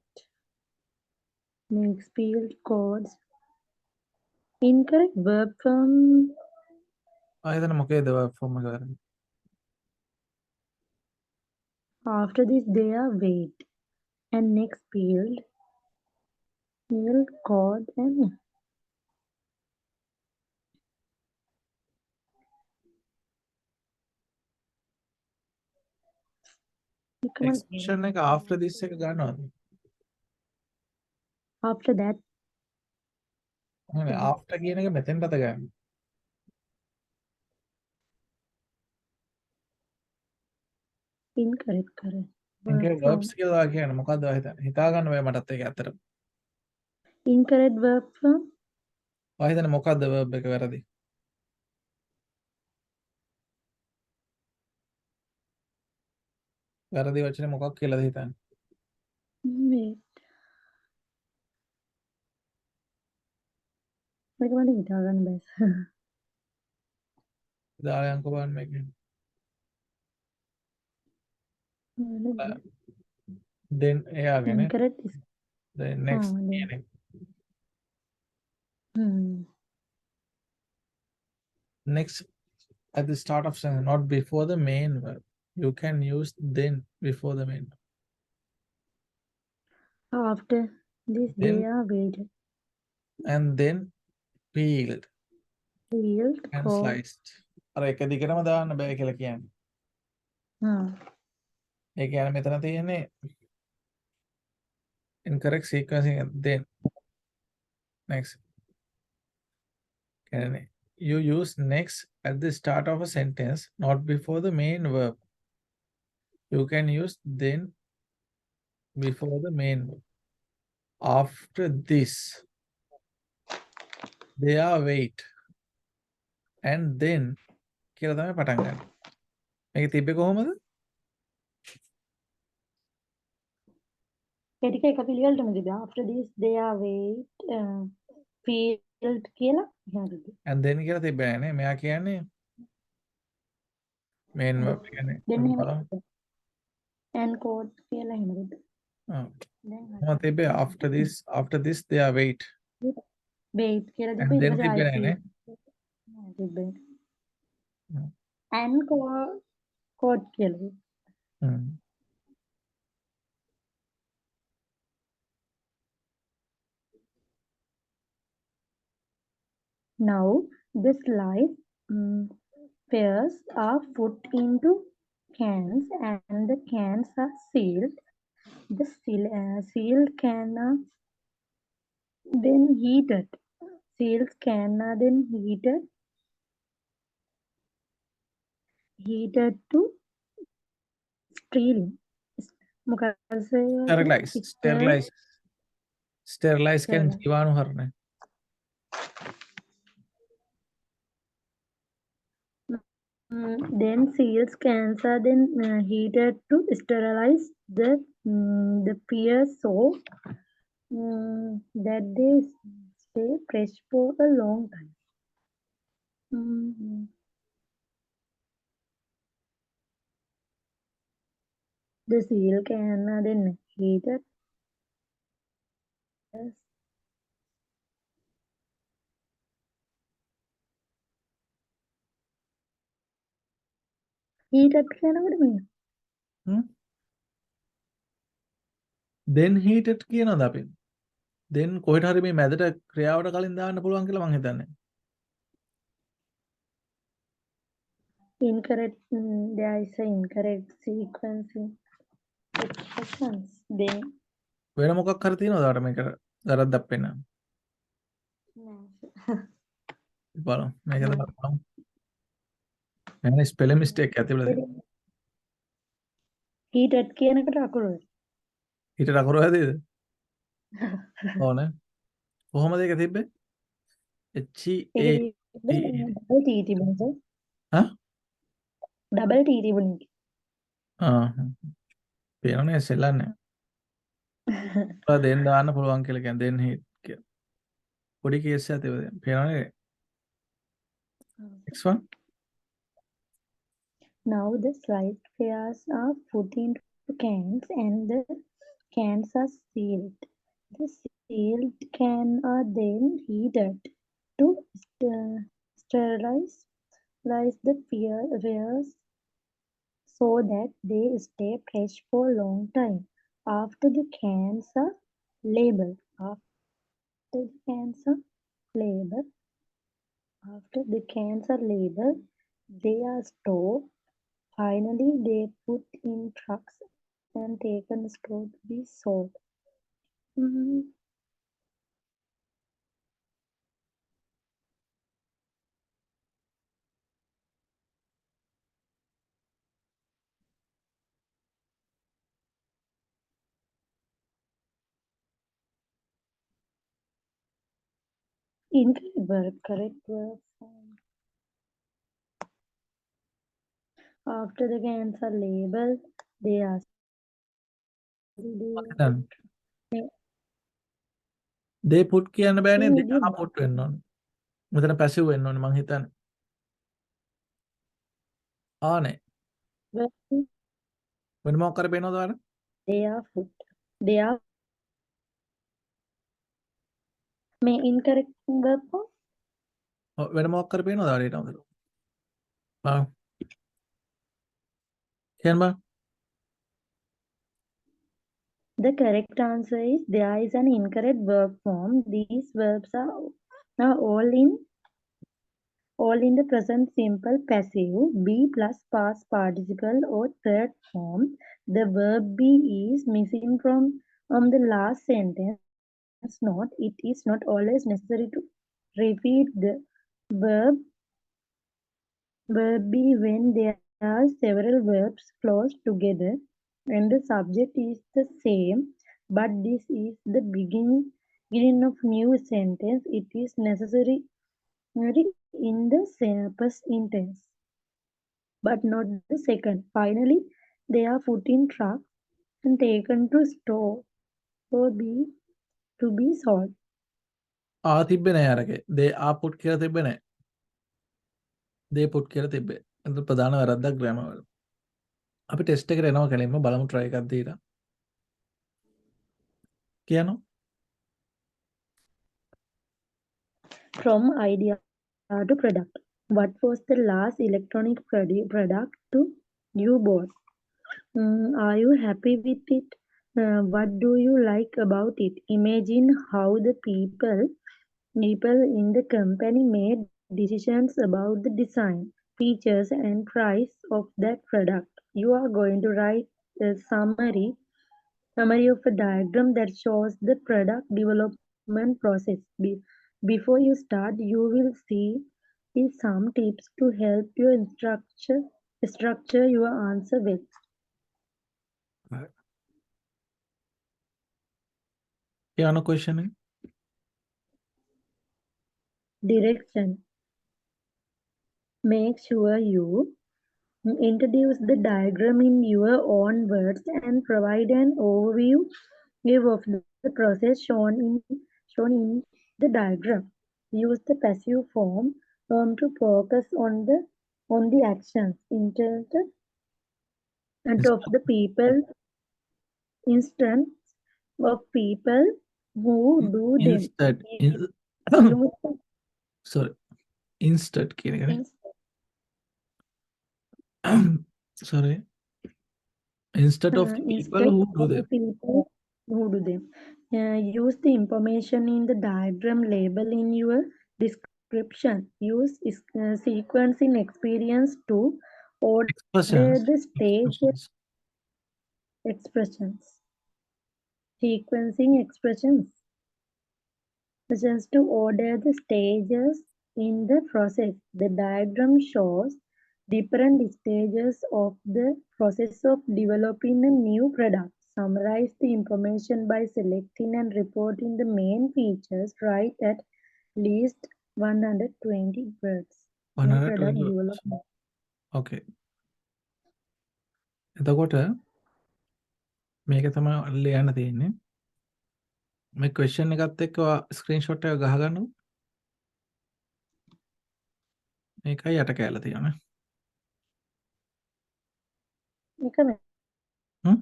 next field codes incorrect verb form ආයෙත් මොකේද verb form එක කරන්නේ? after this they are wait and next field code and expression එක after this එක ගන්නවද? after that නේ after කියන එක මෙතෙන්ටද ගන්න. incorrect correct ඉන්කරෙක්ට් verbs කියලා කියන්නේ මොකද්ද හිතන්නේ? හිතා ගන්න බෑ මටත් ඒක ඇත්තට. incorrect verb form ඔය හිතන්නේ මොකද්ද verb එක වැරදි? වැරදි වචනේ මොකක් කියලාද හිතන්නේ? wait මේක මට හිතා ගන්න බෑ දාලා යන්කෝ බලන්න මේකේ. then එයාගෙන incorrect is then next then. කියන එක. Next at the start of sentence, not before the main verb. You can use then before the main verb. after this Then they are waited and then peeled field and code sliced. අර එක දිගටම දාන්න බෑ කියලා කියන්නේ. ඒ කියන්නේ මෙතන තියෙන්නේ incorrect sequencing then next. කියන්නේ you use next at the start of a sentence, not before the main verb. You can use then before the main verb. After this, they are wait and then කියලා තමයි පටන් ගන්න. මේක තිබ්බේ කොහොමද? ඒ ටික එක පිළිවෙලටම තිබ්බා after this they are wait field කියලා එහෙම තිබ්බා and then කියලා තිබ්බේ නෑනේ. මෙයා කියන්නේ main verb කියන්නේ then එහෙම බලමු. තිබ්බා and code කියලා එහෙම තිබ්බා ඔව්. දැන් මොකක්ද තිබ්බේ? after this they are wait. wait කියලා and තිබ්බා then ඊට තිබ්බේ පස්සේ නෑනේ. තිබ්බා and code කියලා තිබ්බා. Now the sliced pears are put into cans and the cans are sealed. The sealed can are then heated. Sealed can are then heated to sterilizing. Sterilize කියන්නේ ජීවාණුහරණය. Then sealed cans are then heated to sterilize the pears so that they stay fresh for a long time. The sealed can are then heated. Heated කියනකොට මෙන්න. then heated කියනවාද අපි? then කොහෙට හරි මේ මැදට ක්‍රියාවට කලින් දාන්න පුළුවන් කියලා මං හිතන්නේ. Incorrect. There is a incorrect sequencing expressions. Then වෙන මොකක් හරි තියෙනවද අර මේකට වැරද්දක් පෙන්නන්න? බලමු. මේක තමයි බලමු. මම ස්පෙලිං මිස්ටේක් එකක් තිබුණා දැන්. heated කියනකට අකුරු. ඊට අකුරු හැදෙයිද? ඕනේ. කොහොමද ඒක තිබ්බේ? H A double T තිබුණා. හා? double T තිබුණා. පේනවනේ සෙල්ලන්නේ. දෙන්න දාන්න පුළුවන් කියලා කියන්නේ දෙන්න hit කියලා. පොඩි කේස් එකක් තිබුණා. පේනවනේ. Next one. Now the sliced pears are put into cans and the cans are sealed. The sealed cans are then heated to sterilize the pears so that they stay fresh for a long time. After the cans are labeled, they are stored. Finally, they put in trucks and taken to store to be sold. Mm, Incorrect verb, correct verb form. After the cans are labeled, they are they put කියන්න බෑනේ they medium. are put වෙන්න ඕනේ. මෙතන passive වෙන්න ඕනේ මං හිතන්නේ. ආනේ. වෙන මොකක් කර පේනවද ඔයාලට? They are put. They are may incorrect verb form. වෙන මොකක් කර පේනවද ඔයාලට අමතර? කියන්න බෑ. The correct answer is there is an incorrect verb form. These verbs are all in the present simple passive, be plus past participle or third form. The verb be is missing from the last sentence. Note, it is not always necessary to repeat the verb be when there are several verbs close together and the subject is the same, but this is the beginning of new sentence. It is necessary in the first instance, but not the second. Finally, they are put in truck and taken to store to be sold. තිබ්බේ නෑ අරකේ. they are put කියලා තිබ්බේ නෑ. they put කියලා තිබ්බේ. ඒක ප්‍රධාන වැරද්දක් grammar වල. අපි ටෙස්ට් එකට එනවා කලින්ම බලමු try එකක් දීලා. කියනවා. From idea to product. What was the last electronic product to you bought? Are you happy with it? What do you like about it? Imagine how the people in the company made decisions about the design, features and price of that product. You are going to write a summary of a diagram that shows the product development process. Before you start, you will see some tips to help you structure your answer well. කියනවා question එක. Direction. Make sure you introduce the diagram in your own words and provide an overview of the process shown in the diagram. Use the passive form to focus on the actions and of the people instance of people who do them. sorry instant කියන එකනේ. sorry instead of the people who do them. Use the information in the diagram label in your description. Use sequencing experience to order the expressions. Sequencing expressions just to order the stages in the process. The diagram shows different stages of the process of developing a new product. Summarize the information by selecting and reporting the main features. Write at least 120 words. 120 words. Okay. එතකොට මේක තමයි ලියන්න තියෙන්නේ. මේ question එකත් එක්ක ඔයා screenshot එක ගහගන්නකො. මේකයි යට කැලේ තියෙන්නේ. එක හ්ම්?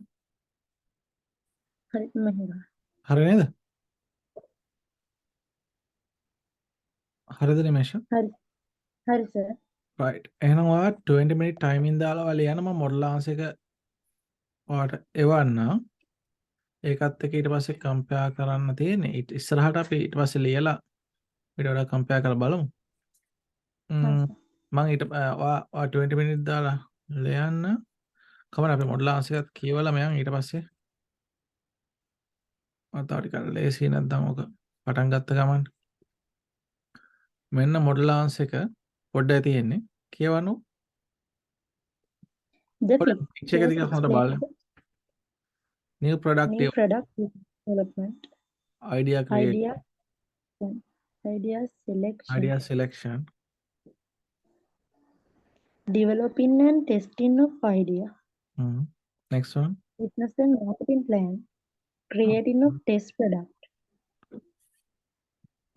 හරි මෙහෙම. හරි නේද? හරිද නිමේෂ? හරි. හරි සර්. right. එහෙනම් ඔයා 20 minute timing දාලා ඔයා ලියන්න මම මොඩල් ආන්සර් එක ඔයාට එවන්න. ඒකත් එක්ක ඊට පස්සේ කම්පෙයාර් කරන්න තියෙන්නේ. ඉස්සරහට අපි ඊට පස්සේ ලියලා ඊට වඩා කම්පෙයාර් කරලා බලමු. හරි මම සර්. ඊට ඔයා 20 minute දාලා ලියන්න. කමන්න අපි මොඩල් ආන්සර් එකත් කියවලා මම ඊට පස්සේ තව ටිකක් ලේසි නැත්නම් ඔක පටන් ගත්ත ගමන් මෙන්න මොඩල් ආන්සර් එක පොඩ්ඩයි තියෙන්නේ. කියවන්නකො. The පොඩ්ඩක් පිච් එක pictures දිහා හොඳට explain බලන්න. new product new product development, idea create idea selection, idea selection. developing and testing of idea, Next one. business and marketing plan, creating of test product,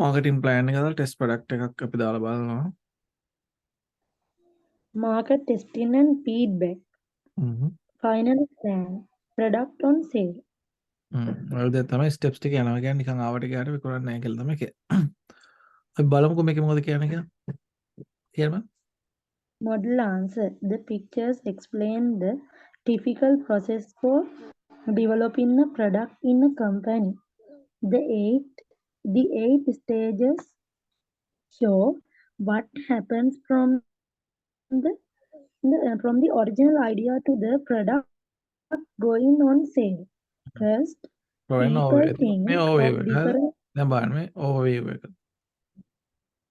marketing plan එක දාලා test product එකක් අපි දාලා බලනවා. market testing and feedback, final plan, product on sale. ඔය දෙය තමයි steps ටික යනවා කියන්නේ නිකන් ආවට ගියාට විකුණන්නේ නැහැ කියලා තමයි කියන්නේ. අපි බලමුකෝ මේකේ මොකද කියන්නේ කියලා. කියන්න. Model answer. The pictures explain the typical process for developing a product in a company. The eight stages show what happens from the original idea to the product going on sale. First, people think මේ of overview එක. different. දැන් බලන්න මේ overview එක.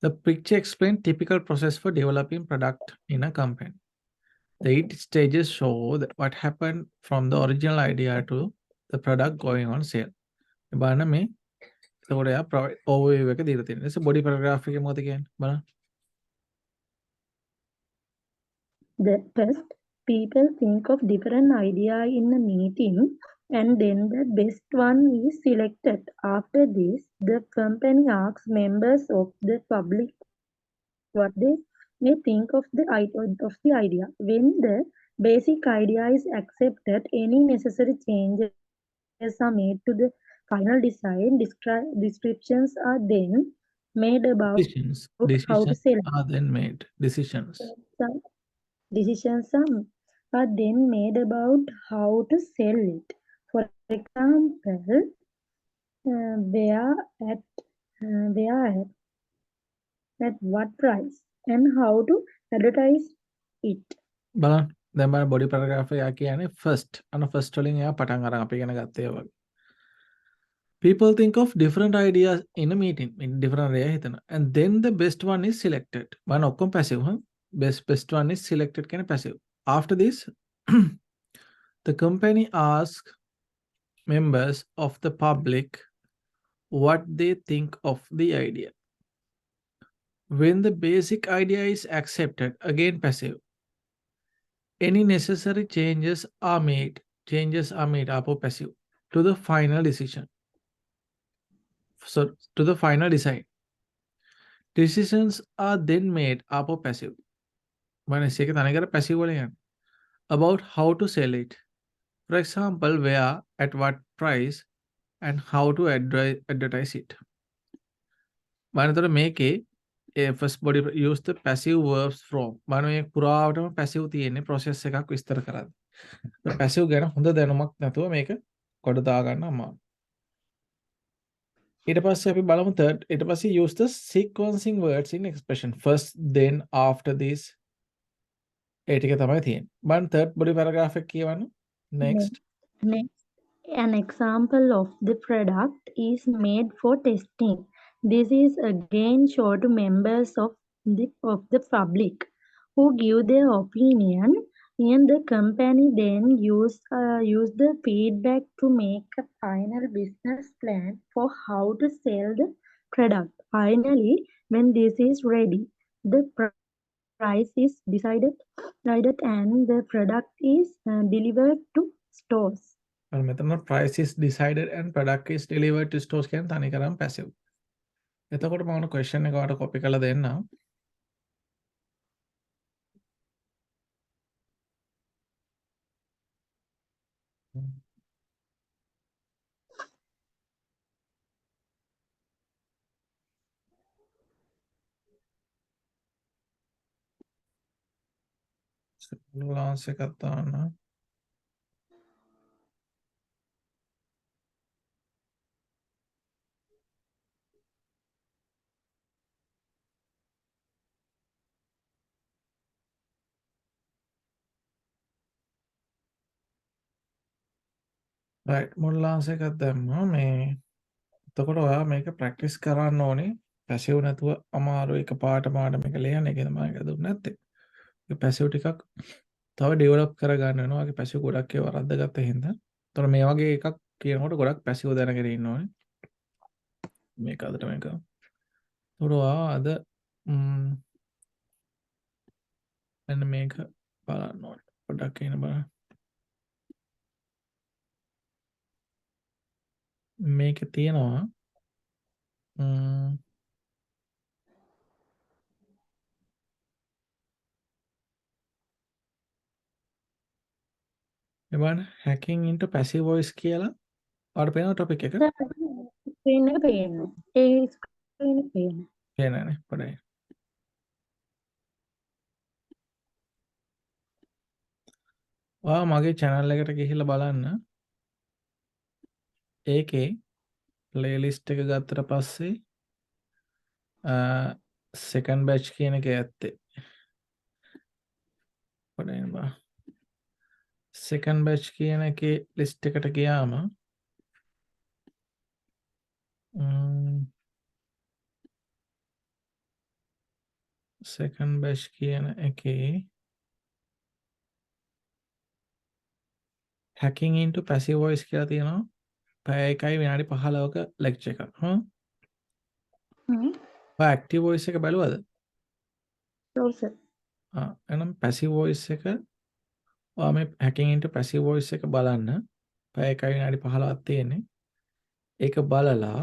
The picture explains typical process for developing product in a company. The 8 stages show what happened from the original idea to the product going on sale. බලන්න මේ එතකොට යා overview එක දීලා තියෙනවා. ඊට පස්සේ body paragraph එකේ මොකද කියන්නේ? බලන්න. The first, people think of different idea in a meeting and then the best one is selected. After this, the company asks members of the public what they may think of the idea. When the basic idea is accepted, any necessary changes are made to the final design. Descriptions are then made about how to sell. Are then made. Decisions are then made about how to sell it. For example, where at what price and how to advertise it. බලන්න. දැන් බලන්න body paragraph එක කියන්නේ first. first වලින් එයා පටන් අරන් අපි ඉගෙන ගත්තා ඒ වගේ. People think of different ideas in a meeting. In different area හිතනවා. And then the best one is selected. බලන්න ඔක්කොම passive huh? Best one is selected කියන passive. After this the company asks members of the public what they think of the idea. When the basic idea is accepted, again passive. Any necessary changes are made apo passive to the final decision. So to the final design. Decisions are then made apo passive. passive about how to sell it. For example, where, at what price, and how to advertise it. මේකේ first body use the passive verbs from. මේ පුරාවටම passive තියෙන්නේ process එකක් විස්තර කරද්දී. passive ගැන හොඳ දැනුමක් නැතුව මේක කොට දා ගන්න අමාරුයි. ඊට පස්සේ අපි බලමු third. ඊට පස්සේ use the sequencing words in expression. First, then, after this. ඒ ටික තමයි තියෙන්නේ. බලන්න third body paragraph එක කියවන්න. Next. An example of the product is made for testing. This is again shown to members of the public who give their opinion, and the company then use the feedback to make a final business plan for how to sell the product. Finally, when this is ready, the price is decided and the product is delivered to stores. අර මෙතන price is decided and product is delivered to stores කියන තනිකරම passive. එතකොට මම question එක ඔයාලට copy කරලා දෙන්නම්. glance එකක් දාන්න. right මුල් glance එකක් දැම්මා මේ එතකොට ඔයා මේක ප්‍රැක්ටිස් කරන්න ඕනේ පැසිව් නැතුව අමාරු එකපාරට මේක ලියන්න ඒක තමයි ඒක දුන්නේ නැත්තේ. ඒ පැසිව් ටිකක් තව ඩෙවලොප් කරගන්න වෙනවා. ඔයාගේ පැසිව් ගොඩක් ඒවා වරද්දගත්ත හින්දා. එතකොට මේ වගේ එකක් කියනකොට ගොඩක් පැසිව් දැනගෙන ඉන්න ඕනේ. මේක අදට මේක. එතකොට ඔයා අද මෙන්න මේක බලන්න ඕනේ. පොඩ්ඩක් කියන බලන්න. මේක තියෙනවා එබන hacking into passive voice කියලා ඔයාලට පේන ටොපික් එක ස්ක්‍රීන් එක පේනවා. ඒ ස්ක්‍රීන් එක පේනවා. පේනනේ පොඩ්ඩයි. ඔයා මගේ channel එකට ගිහිල්ලා බලන්න. ඒකේ playlist එක ගත්තට පස්සේ second batch කියන එක ඇත්තේ. පොඩ්ඩයි බලන්න. second batch කියන එකේ list එකට ගියාම second batch කියන එකේ hacking into passive voice කියලා තියෙනවා. පැය 1යි විනාඩි 15ක lecture එකක්. ඔයා active voice එක බැලුවද? ඔව් සර්. එහෙනම් passive voice එක ඔයා මේ hacking into passive voice එක බලන්න. පැය 1යි විනාඩි 15ක් තියෙන්නේ. ඒක බලලා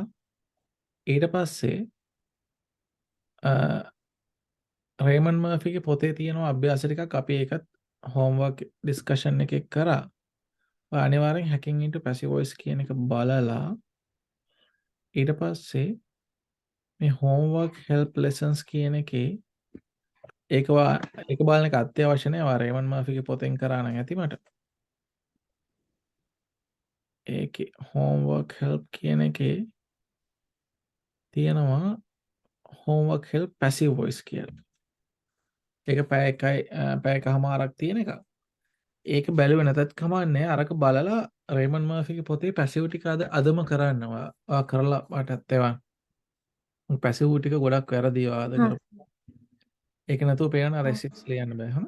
ඊට පස්සේ රේමන් මර්ෆිගේ පොතේ තියෙනවා අභ්‍යාස ටිකක් අපි ඒකත් homework discussion එකේ කරා. ඔය අනිවාර්යෙන් hacking into passive voice කියන එක බලලා ඊට පස්සේ මේ homework help lessons කියන එකේ ඒක බලන එක අත්‍යවශ්‍ය නැහැ. ඔයා රේමන් මර්ෆිගේ පොතෙන් කරා නම් ඇති මට. ඒකේ homework help කියන එකේ තියෙනවා homework help passive voice කියලා. ඒක පැය එකමාරක් තියෙන එක. ඒක බැලුවේ නැතත් කමන්නේ. අරක බලලා රේමන් මර්ෆිගේ පොතේ පැසිව් ටික අදම කරන්න. ඔයා කරලා මටත් එවන්න. පැසිව් ටික ගොඩක් වැරදි ආද කරපු. ඒක නැතුව පේන අර S6 ලියන්න බෑ හම.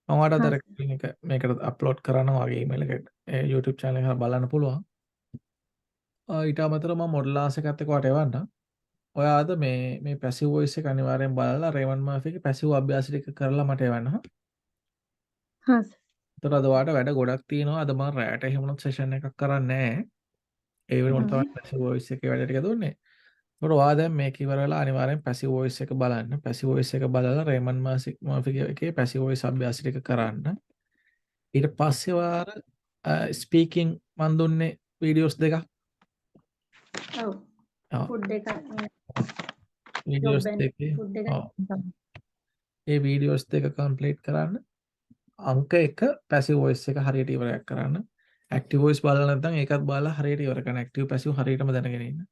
මම ඔයාලට අර recording එක මේකට අප්ලෝඩ් කරනවා වගේ email එකට YouTube channel එක බලන්න පුළුවන්. ඊට අමතරව මම මොඩල් ක්ලාස් එකත් එක්ක ඔයාලට එවන්න. ඔයා අද මේ පැසිව් වොයිස් එක අනිවාර්යෙන් බලලා රේමන් මර්ෆිගේ පැසිව් අභ්‍යාස ටික කරලා මට එවන්න හා. හා සර්. එතකොට අද ඔයාලට වැඩ ගොඩක් තියෙනවා. අද මම රැට එහෙමනොත් සෙෂන් එකක් කරන්නේ නැහැ. ඒ වෙනකොට තමයි පැසිව් වොයිස් එකේ වැඩ ටික දුන්නේ. එතකොට ඔයා දැන් මේක ඉවර වෙලා අනිවාර්යෙන් පැසිව් වොයිස් එක බලන්න. පැසිව් වොයිස් එක බලලා රේමන් මර්ෆිගේ එකේ පැසිව් වොයිස් අභ්‍යාස ටික කරන්න. ඊට පස්සේ ඔයාලා ස්පීකින් මන් දුන්නේ වීඩියෝස් දෙකක්. ඔව්. ෆුඩ් එක වීඩියෝස් දෙකේ ඒ වීඩියෝස් දෙක කම්ප්ලීට් කරන්න. අංක 1 පැසිව් වොයිස් එක හරියට ඉවරයක් කරන්න. ඇක්ටිව් වොයිස් බලලා නැත්නම් ඒකත් බලලා හරියට ඉවර කරන්න. ඇක්ටිව් පැසිව් හරියටම දැනගෙන ඉන්න.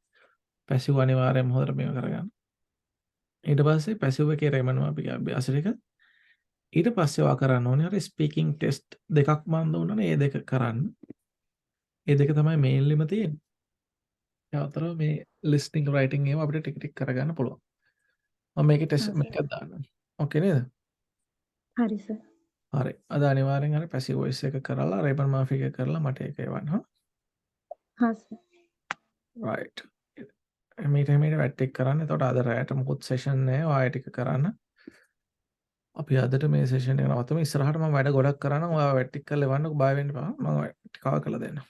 පැසිව් අනිවාර්යයෙන්ම හොඳට මේව කරගන්න. ඊට පස්සේ පැසිව් එකේ රේමන් මාපිගේ අභ්‍යාස ටික ඊට පස්සේ ඔයා කරන්න ඕනේ අර ස්පීකින් ටෙස්ට් දෙකක් මම දුන්නානේ ඒ දෙක කරන්න. ඒ දෙක තමයි මේන්ලිම තියෙන්නේ. ඒ අතර මේ listening writing ඒවා අපිට ටික ටික කරගන්න පුළුවන්. මම මේකේ ටෙස්ට් එකක් දාන්නම්. ඕකේ නේද? හරි සර්. හරි. අද අනිවාර්යෙන් අර පැසිව් වොයිස් එක කරලා රේමන් මාෆි එක කරලා මට ඒක එවන්න හා. හා සර්. right. මේ වැට් ටික කරන්න. එතකොට අද රැයට මොකුත් සෙෂන් නැහැ. ඔයා ටික කරන්න. අපි අදට මේ සෙෂන් එක නවත්තමු. ඉස්සරහට මම වැඩ ගොඩක් කරනවා. ඔයා වැට් ටික කරලා එවන්නකෝ බය වෙන්න එපා. මම කව කළ දෙන්න.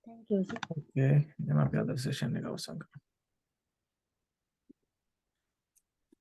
Thank you, sir. ඕකේ. එහෙනම් අපි අද සෙෂන් එක අවසන් කරමු.